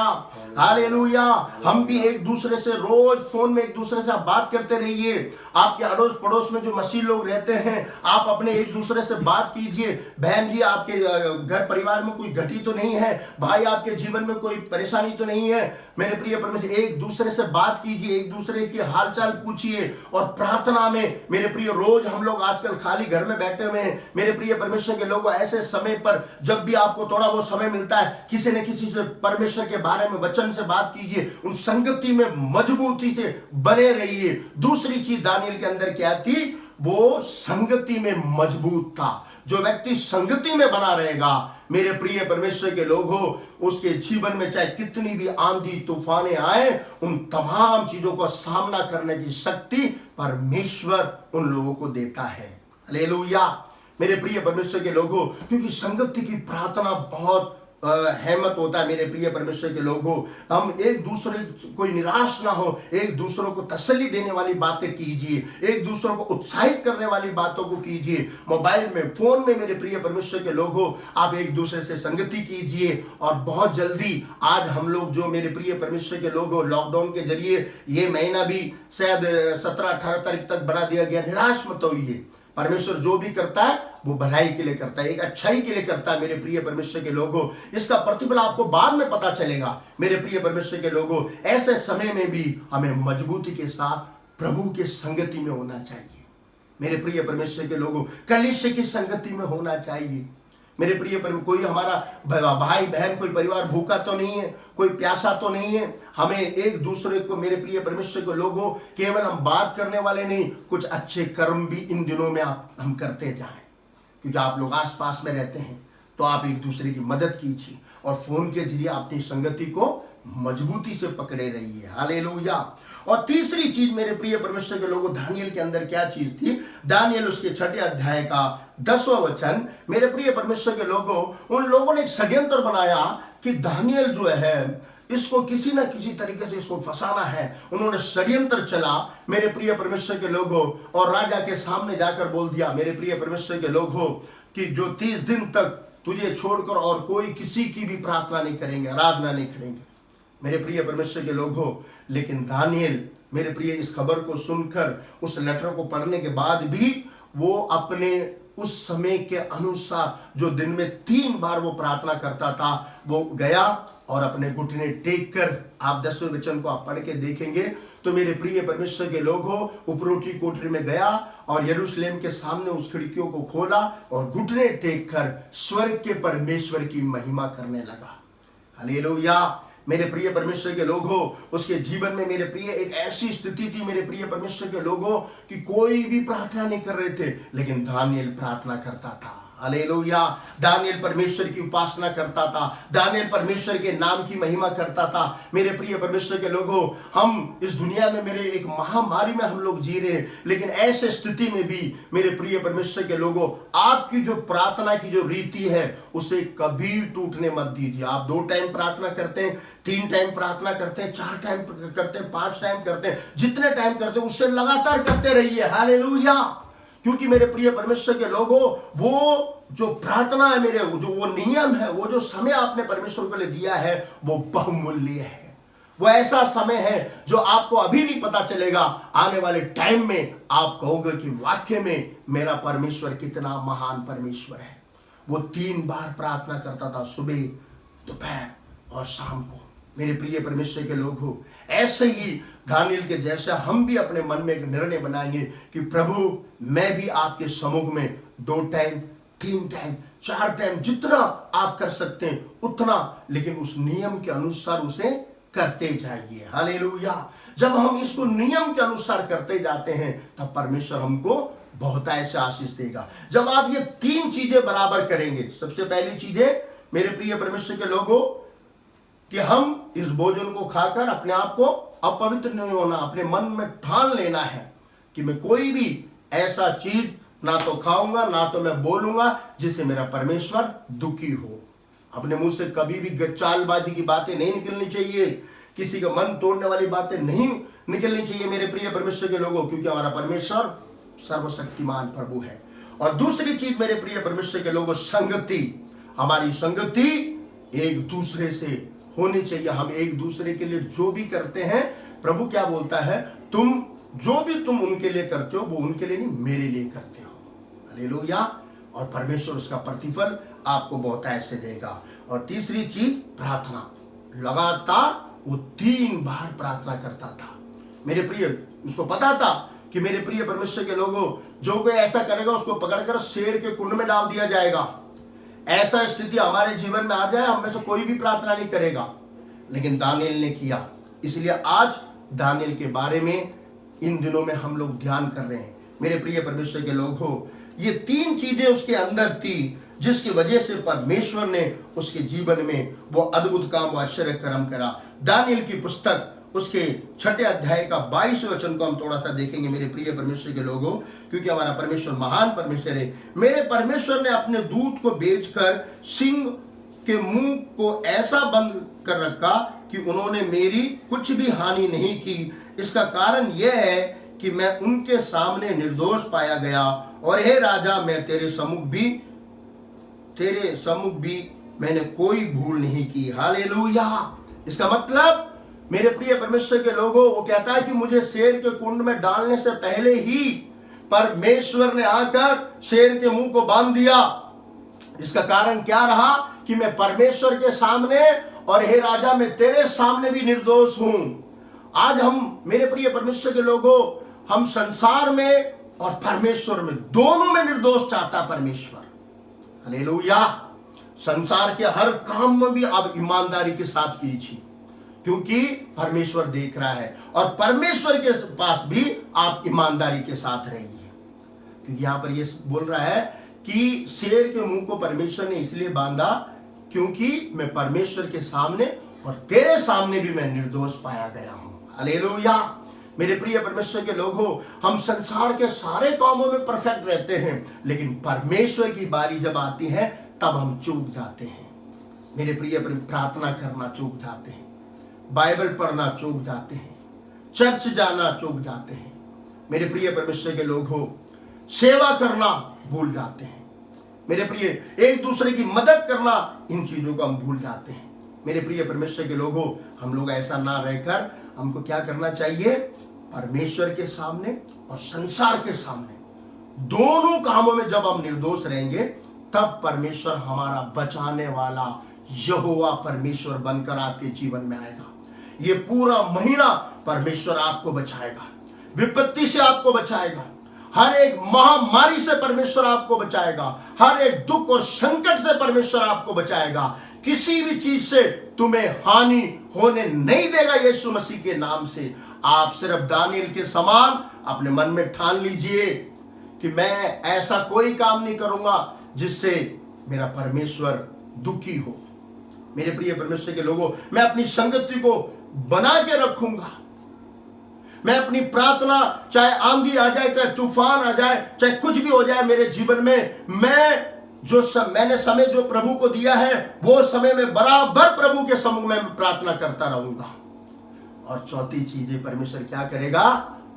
hallelujah. हम भी एक दूसरे से रोज फोन में एक दूसरे से आप बात करते रहिए। आपके अड़ोस पड़ोस में जो मसीह लोग रहते हैं, आप अपने एक दूसरे से बात कीजिए। बहन जी, आपके घर परिवार में कोई घटी तो नहीं है? भाई, आपके जीवन में कोई परेशानी तो नहीं है? मेरे प्रिय परमेश्वर, एक दूसरे से बात कीजिए, एक दूसरे के हालचाल पूछिए। और प्रार्थना में मेरे प्रिय, रोज हम लोग आजकल खाली घर में बैठे हुए हैं। मेरे प्रिय परमेश्वर के लोगों, ऐसे समय पर जब भी आपको थोड़ा वो समय मिलता है, किसी न किसी से परमेश्वर के बारे में, वचन से बात कीजिए। उन संगति में मजबूती से बने रहिए। दूसरी चीज दानियल के अंदर क्या थी? वो संगति में मजबूत था। जो व्यक्ति संगति में बना रहेगा, मेरे प्रिय परमेश्वर के लोग हो, उसके जीवन में चाहे कितनी भी आंधी तूफाने आए, उन तमाम चीजों का सामना करने की शक्ति परमेश्वर उन लोगों को देता है। हालेलुया। मेरे प्रिय परमेश्वर के लोगों, क्योंकि संगति की प्रार्थना बहुत हिम्मत होता है। मेरे प्रिय परमेश्वर के लोगों, हम एक दूसरे, कोई निराश ना हो, एक दूसरों को तसल्ली देने वाली बातें कीजिए, एक दूसरों को उत्साहित करने वाली बातों को कीजिए। मोबाइल में, फोन में मेरे प्रिय परमेश्वर के लोगों, आप एक दूसरे से संगति कीजिए। और बहुत जल्दी आज हम लोग, जो मेरे प्रिय परमेश्वर के लोगों, लॉकडाउन के जरिए ये महीना भी शायद 17-18 तारीख तक बढ़ा दिया गया। निराश मत होइए। परमेश्वर जो भी करता है वो भलाई के लिए करता है, एक अच्छाई के लिए करता है। मेरे प्रिय परमेश्वर के लोगों, इसका प्रतिफल आपको बाद में पता चलेगा। मेरे प्रिय परमेश्वर के लोगों, ऐसे समय में भी हमें मजबूती के साथ प्रभु के संगति में होना चाहिए। मेरे प्रिय परमेश्वर के लोगों, कलीसिया की संगति में होना चाहिए। मेरे प्रिय कोई हमारा भाई बहन, कोई परिवार भूखा तो नहीं है, कोई प्यासा तो नहीं है। हमें एक दूसरे को, मेरे प्रिय परमेश्वर के लोगों, केवल हम बात करने वाले नहीं, कुछ अच्छे कर्म भी इन दिनों में हम करते जाएं। क्योंकि आप लोग आस पास में रहते हैं, तो आप एक दूसरे की मदद कीजिए और फोन के जरिए अपनी संगति को मजबूती से पकड़े रहिए। हालेलुया। और तीसरी चीज मेरे प्रिय परमेश्वर के लोगों, दानियल के अंदर क्या चीज थी? दानियल उसके 6 अध्याय का 10वां वचन, मेरे प्रिय परमेश्वर के लोगों, उन लोगों ने एक षड्यंत्र बनाया कि दानियल जो है, इसको किसी न किसी तरीके से इसको फंसाना है। उन्होंने षड्यंत्र चला मेरे प्रिय परमेश्वर के लोगों, और राजा के सामने जाकर बोल दिया, मेरे प्रिय परमेश्वर के लोगों, कि जो 30 दिन तक तुझे छोड़कर और कोई किसी की भी प्रार्थना नहीं करेंगे, आराधना नहीं करेंगे। मेरे प्रिय परमेश्वर के लोगों, लेकिन दानियल, मेरे प्रिय, इस खबर को सुनकर, उस लेटर को पढ़ने के बाद भी वो अपने उस समय के अनुसार, जो दिन में 3 बार वो प्रार्थना करता था, वो गया और अपने घुटने टेक कर, आप 10वें वचन को आप पढ़ के देखेंगे तो मेरे प्रिय परमेश्वर के लोगों, उपरोटी कोठरी में गया और यरूशलेम के सामने उस खिड़कियों को खोला और घुटने टेक कर स्वर्ग के परमेश्वर की महिमा करने लगा। हालेलुया। मेरे प्रिय परमेश्वर के लोगों, उसके जीवन में मेरे प्रिय एक ऐसी स्थिति थी मेरे प्रिय परमेश्वर के लोगों, कि कोई भी प्रार्थना नहीं कर रहे थे, लेकिन दानियल प्रार्थना करता था। हालेलुया। दानियल परमेश्वर की उपासना करता था, दानियल परमेश्वर के नाम की महिमा करता था। मेरे प्रिय परमेश्वर के लोगों, हम इस दुनिया में, मेरे एक महामारी में हम लोग जी रहे हैं, लेकिन ऐसे स्थिति में भी मेरे प्रिय परमेश्वर के लोगों, आपकी जो प्रार्थना की जो रीति है, उसे कभी टूटने मत दीजिए। आप 2 टाइम प्रार्थना करते हैं, 3 टाइम प्रार्थना करते हैं, 4 टाइम करते हैं, 5 टाइम करते हैं, जितने टाइम करते हैं उससे लगातार करते रहिए। हालेलुया। क्योंकि मेरे प्रिय परमेश्वर के लोगों, वो जो प्रार्थना है, मेरे जो वो नियम है, वो जो समय आपने परमेश्वर को लिए दिया है, वो बहुमूल्य है। वो ऐसा समय है जो आपको अभी नहीं पता चलेगा, आने वाले टाइम में आप कहोगे कि वाकई में मेरा परमेश्वर कितना महान परमेश्वर है। वो 3 बार प्रार्थना करता था, सुबह, दोपहर और शाम को। मेरे प्रिय परमेश्वर के लोग हो, ऐसे ही दानिएल के जैसा हम भी अपने मन में एक निर्णय बनाएंगे कि प्रभु मैं भी आपके सम्मुख में 2 टाइम 3 टाइम 4 टाइम जितना आप कर सकते हैं उतना, लेकिन उस नियम के अनुसार उसे करते जाइए। हालेलुया। जब हम इसको नियम के अनुसार करते जाते हैं तब परमेश्वर हमको बहुत ऐसे आशीष देगा। जब आप ये 3 चीजें बराबर करेंगे, सबसे पहली चीज है मेरे प्रिय परमेश्वर के लोगों कि हम इस भोजन को खाकर अपने आप को अपवित्र नहीं होना, अपने मन में ठान लेना है कि मैं कोई भी ऐसा चीज ना तो खाऊंगा ना तो मैं बोलूंगा जिससे मेरा परमेश्वर दुखी हो। अपने मुंह से कभी भी चालबाजी की बातें नहीं निकलनी चाहिए, किसी का मन तोड़ने वाली बातें नहीं निकलनी चाहिए मेरे प्रिय परमेश्वर के लोगों, क्योंकि हमारा परमेश्वर सर्वशक्तिमान प्रभु है। और दूसरी चीज मेरे प्रिय परमेश्वर के लोगों, संगति। हमारी संगति एक दूसरे से होनी चाहिए। हम एक दूसरे के लिए जो भी करते हैं, प्रभु क्या बोलता है, तुम जो भी तुम उनके लिए करते हो वो उनके लिए नहीं मेरे लिए करते हो। हालेलुया। और परमेश्वर उसका प्रतिफल आपको बहुत ऐसे देगा। और तीसरी चीज प्रार्थना। लगातार वो 3 बार प्रार्थना करता था मेरे प्रिय। उसको पता था कि मेरे प्रिय परमेश्वर के लोगों, जो कोई ऐसा करेगा उसको पकड़कर शेर के कुंड में डाल दिया जाएगा। ऐसा स्थिति हमारे जीवन में आ जाए, हम में से कोई भी प्रार्थना नहीं करेगा, लेकिन दानिएल ने किया। इसलिए आज दानिएल के बारे में इन दिनों में हम लोग ध्यान कर रहे हैं। मेरे प्रिय परमेश्वर के लोग हो, ये 3 चीजें उसके अंदर थी जिसकी वजह से परमेश्वर ने उसके जीवन में वो अद्भुत काम, वो आश्चर्य कर्म करा। दानिएल की पुस्तक उसके 6 अध्याय का 22वें वचन को हम थोड़ा सा देखेंगे मेरे प्रिय परमेश्वर के लोगों, क्योंकि हमारा परमेश्वर महान परमेश्वर है। मेरे परमेश्वर ने अपने दूत को भेजकर सिंह के मुंह को ऐसा बंद कर रखा कि उन्होंने मेरी कुछ भी हानि नहीं की। इसका कारण यह है कि मैं उनके सामने निर्दोष पाया गया, और हे राजा, मैं तेरे सम्मुख भी मैंने कोई भूल नहीं की। हालेलुया। इसका मतलब मेरे प्रिय परमेश्वर के लोगों, वो कहता है कि मुझे शेर के कुंड में डालने से पहले ही परमेश्वर ने आकर शेर के मुंह को बांध दिया। इसका कारण क्या रहा कि मैं परमेश्वर के सामने, और हे राजा मैं तेरे सामने भी निर्दोष हूं। आज हम मेरे प्रिय परमेश्वर के लोगों, हम संसार में और परमेश्वर में दोनों में निर्दोष चाहता परमेश्वर। हालेलुया। संसार के हर काम में भी आप ईमानदारी के साथ कीजिए, क्योंकि परमेश्वर देख रहा है, और परमेश्वर के पास भी आप ईमानदारी के साथ रहिए। क्योंकि यहां पर ये बोल रहा है कि शेर के मुंह को परमेश्वर ने इसलिए बांधा क्योंकि मैं परमेश्वर के सामने और तेरे सामने भी मैं निर्दोष पाया गया हूं। हालेलुया। मेरे प्रिय परमेश्वर के लोग हो, हम संसार के सारे कामों में परफेक्ट रहते हैं, लेकिन परमेश्वर की बारी जब आती है तब हम चूक जाते हैं। मेरे प्रिय, प्रार्थना करना चूक जाते हैं, बाइबल पढ़ना चूक जाते हैं, चर्च जाना चूक जाते हैं। मेरे प्रिय परमेश्वर के लोग हो, सेवा करना भूल जाते हैं। मेरे प्रिय, एक दूसरे की मदद करना, इन चीजों को हम भूल जाते हैं। मेरे प्रिय परमेश्वर के लोग हो, हम लोग ऐसा ना रहकर हमको क्या करना चाहिए, परमेश्वर के सामने और संसार के सामने दोनों कामों में जब हम निर्दोष रहेंगे तब परमेश्वर हमारा बचाने वाला यहोवा परमेश्वर बनकर आपके जीवन में आएगा। ये पूरा महीना परमेश्वर आपको बचाएगा, विपत्ति से आपको बचाएगा, हर एक महामारी से परमेश्वर आपको बचाएगा, हर एक दुख और संकट से परमेश्वर आपको बचाएगा। किसी भी चीज से तुम्हें हानि होने नहीं देगा यीशु मसीह के नाम से। आप सिर्फ दानिएल के समान अपने मन में ठान लीजिए कि मैं ऐसा कोई काम नहीं करूंगा जिससे मेरा परमेश्वर दुखी हो। मेरे प्रिय परमेश्वर के लोगों, मैं अपनी संगति को बना के रखूंगा। मैं अपनी प्रार्थना, चाहे आंधी आ जाए, चाहे तूफान आ जाए, चाहे कुछ भी हो जाए मेरे जीवन में, मैं मैंने समय जो प्रभु को दिया है वो समय में बराबर प्रभु के सम्मुख में प्रार्थना करता रहूंगा। और चौथी चीजें परमेश्वर क्या करेगा,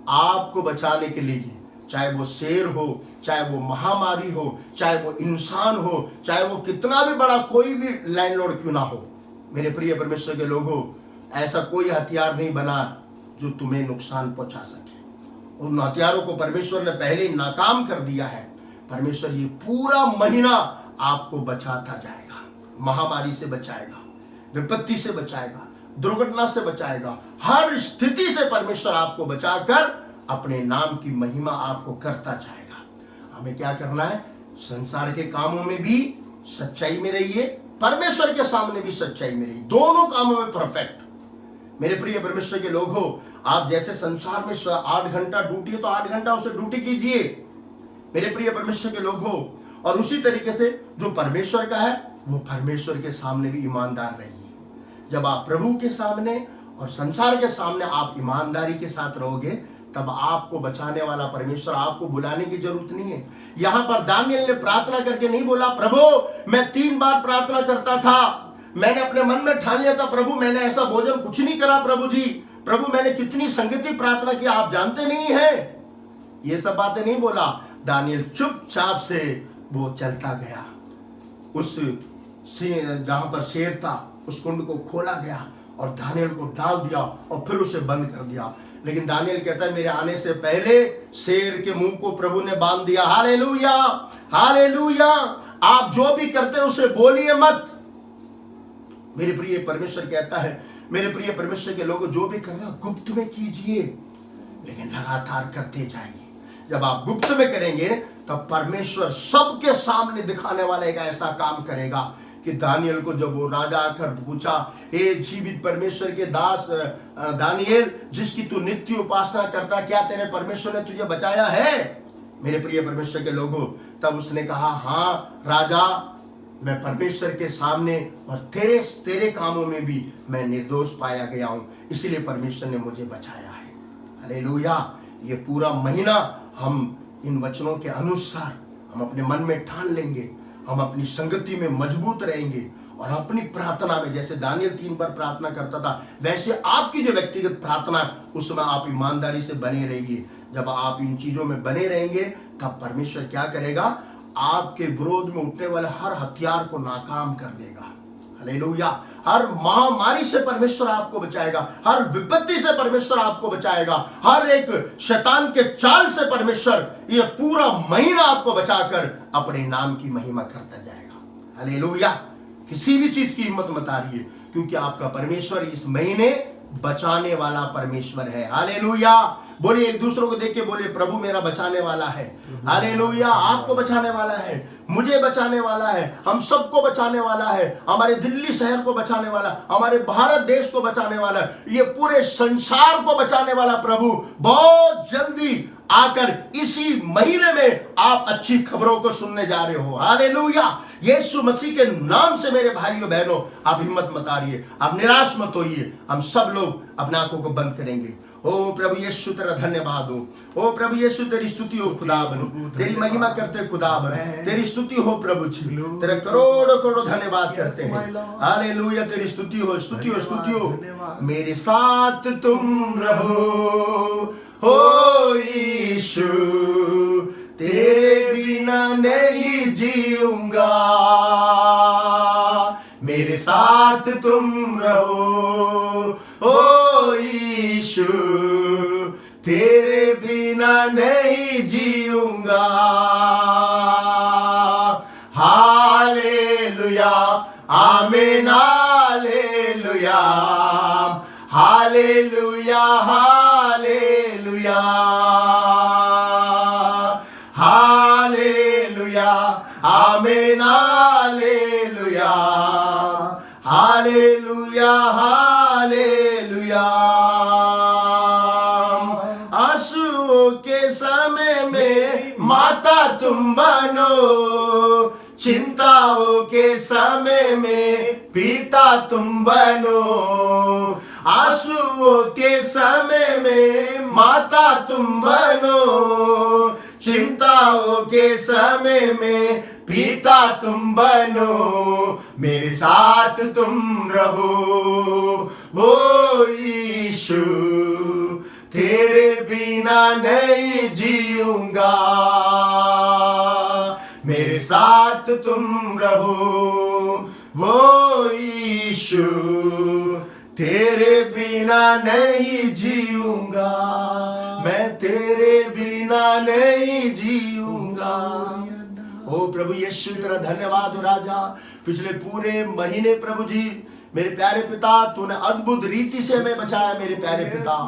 आपको बचाने के लिए, चाहे वो शेर हो, चाहे वो महामारी हो, चाहे वो इंसान हो, चाहे वो कितना भी बड़ा कोई भी लैंडलॉर्ड क्यों ना हो, मेरे प्रिय परमेश्वर के लोगों, ऐसा कोई हथियार नहीं बना जो तुम्हें नुकसान पहुंचा सके। उन हथियारों को परमेश्वर ने पहले ही नाकाम कर दिया है। परमेश्वर ये पूरा महीना आपको बचाता जाएगा, महामारी से बचाएगा, विपत्ति से बचाएगा, दुर्घटना से बचाएगा, हर स्थिति से परमेश्वर आपको बचाकर अपने नाम की महिमा आपको करता जाएगा। हमें क्या करना है? संसार के कामों में भी सच्चाई में रहिए, परमेश्वर के सामने भी सच्चाई में रहिए, दोनों कामों में परफेक्ट। मेरे प्रिय परमेश्वर के लोग हो, आप जैसे संसार में 8 घंटा ड्यूटी है तो 8 घंटा उसे ड्यूटी कीजिए, मेरे प्रिय परमेश्वर के लोग हो। और उसी तरीके से जो परमेश्वर का है वो परमेश्वर के सामने भी ईमानदार रहिए। जब आप प्रभु के सामने और संसार के सामने आप ईमानदारी के साथ रहोगे, तब आपको बचाने वाला परमेश्वर, आपको बुलाने की जरूरत नहीं है। यहां पर दानियल ने प्रार्थना करके नहीं बोला, प्रभु मैं 3 बार प्रार्थना करता था, मैंने अपने मन में ठान लिया था प्रभु मैंने ऐसा भोजन कुछ नहीं करा, प्रभु जी, प्रभु मैंने कितनी संगति प्रार्थना की आप जानते नहीं है। ये सब बातें नहीं बोला। दानियल चुपचाप से वो चलता गया, उस जहां पर शेर था उस कुंड को खोला गया और दानियल को डाल दिया और फिर उसे बंद कर दिया। लेकिन दानियल कहता है मेरे आने से पहले शेर के मुंह को प्रभु ने बांध दिया। Hallelujah, hallelujah. आप जो भी करते हैं उसे बोलिए मत। मेरे प्रिय परमेश्वर कहता है, मेरे प्रिय परमेश्वर के लोग, जो भी करना गुप्त में कीजिए, लेकिन लगातार करते जाइए। जब आप गुप्त में करेंगे तब परमेश्वर सबके सामने दिखाने वाला एक ऐसा काम करेगा कि दानियल को जब वो राजा आकर पूछा, हे जीवित परमेश्वर के दास दानियल, जिसकी तू नित्य उपासना करता, क्या तेरे परमेश्वर ने तुझे बचाया है? मेरे प्रिय परमेश्वर के लोगों, तब उसने कहा, हाँ राजा, मैं परमेश्वर के सामने और तेरे कामों में भी मैं निर्दोष पाया गया हूं, इसलिए परमेश्वर ने मुझे बचाया है। हालेलुया। ये पूरा महीना हम इन वचनों के अनुसार हम अपने मन में ठान लेंगे, हम अपनी संगति में मजबूत रहेंगे और अपनी प्रार्थना में, जैसे दानियल 3 बार प्रार्थना करता था, वैसे आपकी जो व्यक्तिगत प्रार्थना उसमें आप ईमानदारी से बने रहिए। जब आप इन चीजों में बने रहेंगे तब परमेश्वर क्या करेगा? आपके विरोध में उठने वाले हर हथियार को नाकाम कर देगा। हालेलुया। हर महामारी से परमेश्वर आपको बचाएगा, हर विपत्ति से परमेश्वर आपको बचाएगा, हर एक शैतान के चाल से परमेश्वर ये पूरा महीना आपको बचाकर अपने नाम की महिमा करता जाएगा। हालेलुया। किसी भी चीज की हिम्मत मत हारिए, क्योंकि आपका परमेश्वर इस महीने बचाने वाला परमेश्वर है। हालेलुया। बोलिए, एक दूसरे को देख के बोलिए, प्रभु मेरा बचाने वाला है। हालेलुया। आपको बचाने वाला है, मुझे बचाने वाला है, हम सबको बचाने वाला है, हमारे दिल्ली शहर को बचाने वाला, हमारे भारत देश को बचाने वाला, ये पूरे संसार को बचाने वाला प्रभु बहुत जल्दी आकर इसी महीने में आप अच्छी खबरों को सुनने जा रहे हो। हालेलुया। यीशु मसीह के नाम से मेरे भाइयों बहनों, आप हिम्मत मत हारिए, आप निराश मत होइए। हम सब लोग अपने आंखों को बंद करेंगे। ओ प्रभु यीशु तेरा धन्यवाद हो। ओ प्रभु यीशु तेरी स्तुति हो खुदा बनो, तेरी महिमा करते खुदा बनो, तेरी स्तुति हो प्रभु जी, तेरा करोड़ों करोड़ों धन्यवाद करते हैं। हालेलुया। तेरी स्तुति हो, स्तुति हो, स्तुति हो। मेरे साथ तुम रहो हो यीशु, तेरे बिना नहीं जीऊंगा। मेरे साथ तुम रहो ओ यीशु, तेरे बिना नहीं जीऊंगा। हालेलुया, आमीन। हालेलुया, हालेलुया, हालेलुया, हालेलुया, आमीन। Hallelujah, hallelujah, hallelujah. आंसुओं के समय में माता तुम बनो, चिंताओं के समय में पिता तुम बनो। आंसुओं के समय में माता तुम बनो, चिंताओं के समय में पिता तुम बनो। मेरे साथ तुम रहो वो यीशु, तेरे बिना नहीं जीऊंगा। मेरे साथ तुम रहो वो यीशु, तेरे बिना नहीं जीऊंगा। मैं तेरे बिना नहीं जीऊंगा। ओ प्रभु यीशु तेरा धन्यवाद हो राजा। पिछले पूरे महीने प्रभु जी मेरे प्यारे पिता, तूने अद्भुत रीति से हमें बचाया मेरे प्यारे पिता।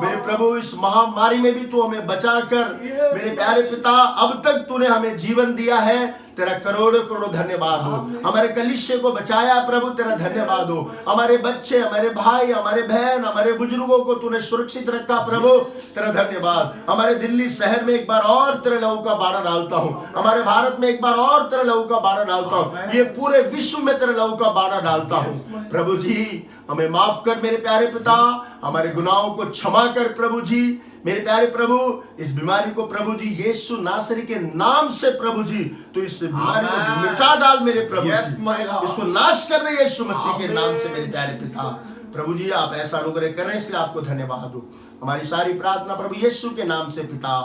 मेरे प्रभु, इस महामारी में भी तू हमें बचा कर मेरे प्यारे पिता, अब तक तूने हमें जीवन दिया है, तेरा करोड़ों करोड़ों धन्यवाद हो। हमारे कलीसिया को बचाया प्रभु, तेरा धन्यवाद हो। हमारे बच्चे, हमारे भाई, हमारे बहन, हमारे बुजुर्गों को तूने सुरक्षित रखा प्रभु, तेरा धन्यवाद। हमारे दिल्ली शहर में एक बार और तेरे लहू का बाड़ा डालता हूँ, हमारे भारत में एक बार और तेरे लहू का बाड़ा डालता हूँ, ये पूरे विश्व में तेरे लहू का बाड़ा डालता हूँ। प्रभु जी, हमें माफ कर मेरे प्यारे पिता, हमारे गुनाहों को क्षमा कर प्रभु जी। मेरे प्यारे प्रभु, इस बीमारी को प्रभु जी यीशु नासरी के नाम से प्रभु जी तो इस बीमारी को मिटा डाल मेरे प्रभु जी, इसको नाश कर रहे यीशु मसीह के नाम से मेरे प्यारे पिता। प्रभु जी, आप ऐसा अनुग्रह कर रहे हैं, इसलिए आपको धन्यवाद हो। हमारी सारी प्रार्थना प्रभु यीशु के नाम से पिता,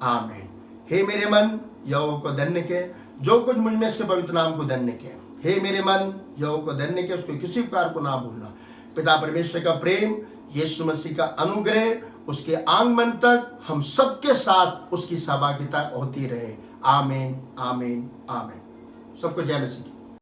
आमीन। हे मेरे मन, यहोवा को धन्य के, जो कुछ मुझ में इसके पवित्र नाम को धन्य के। हे मेरे मन, यहोवा को धन्य के, उसको किसी प्रकार को ना भूलना। पिता परमेश्वर का प्रेम, यीशु मसीह का अनुग्रह, उसके आगमन तक हम सबके साथ उसकी सहभागिता होती रहे। आमीन, आमीन, आमीन। सबको जय मसीह की।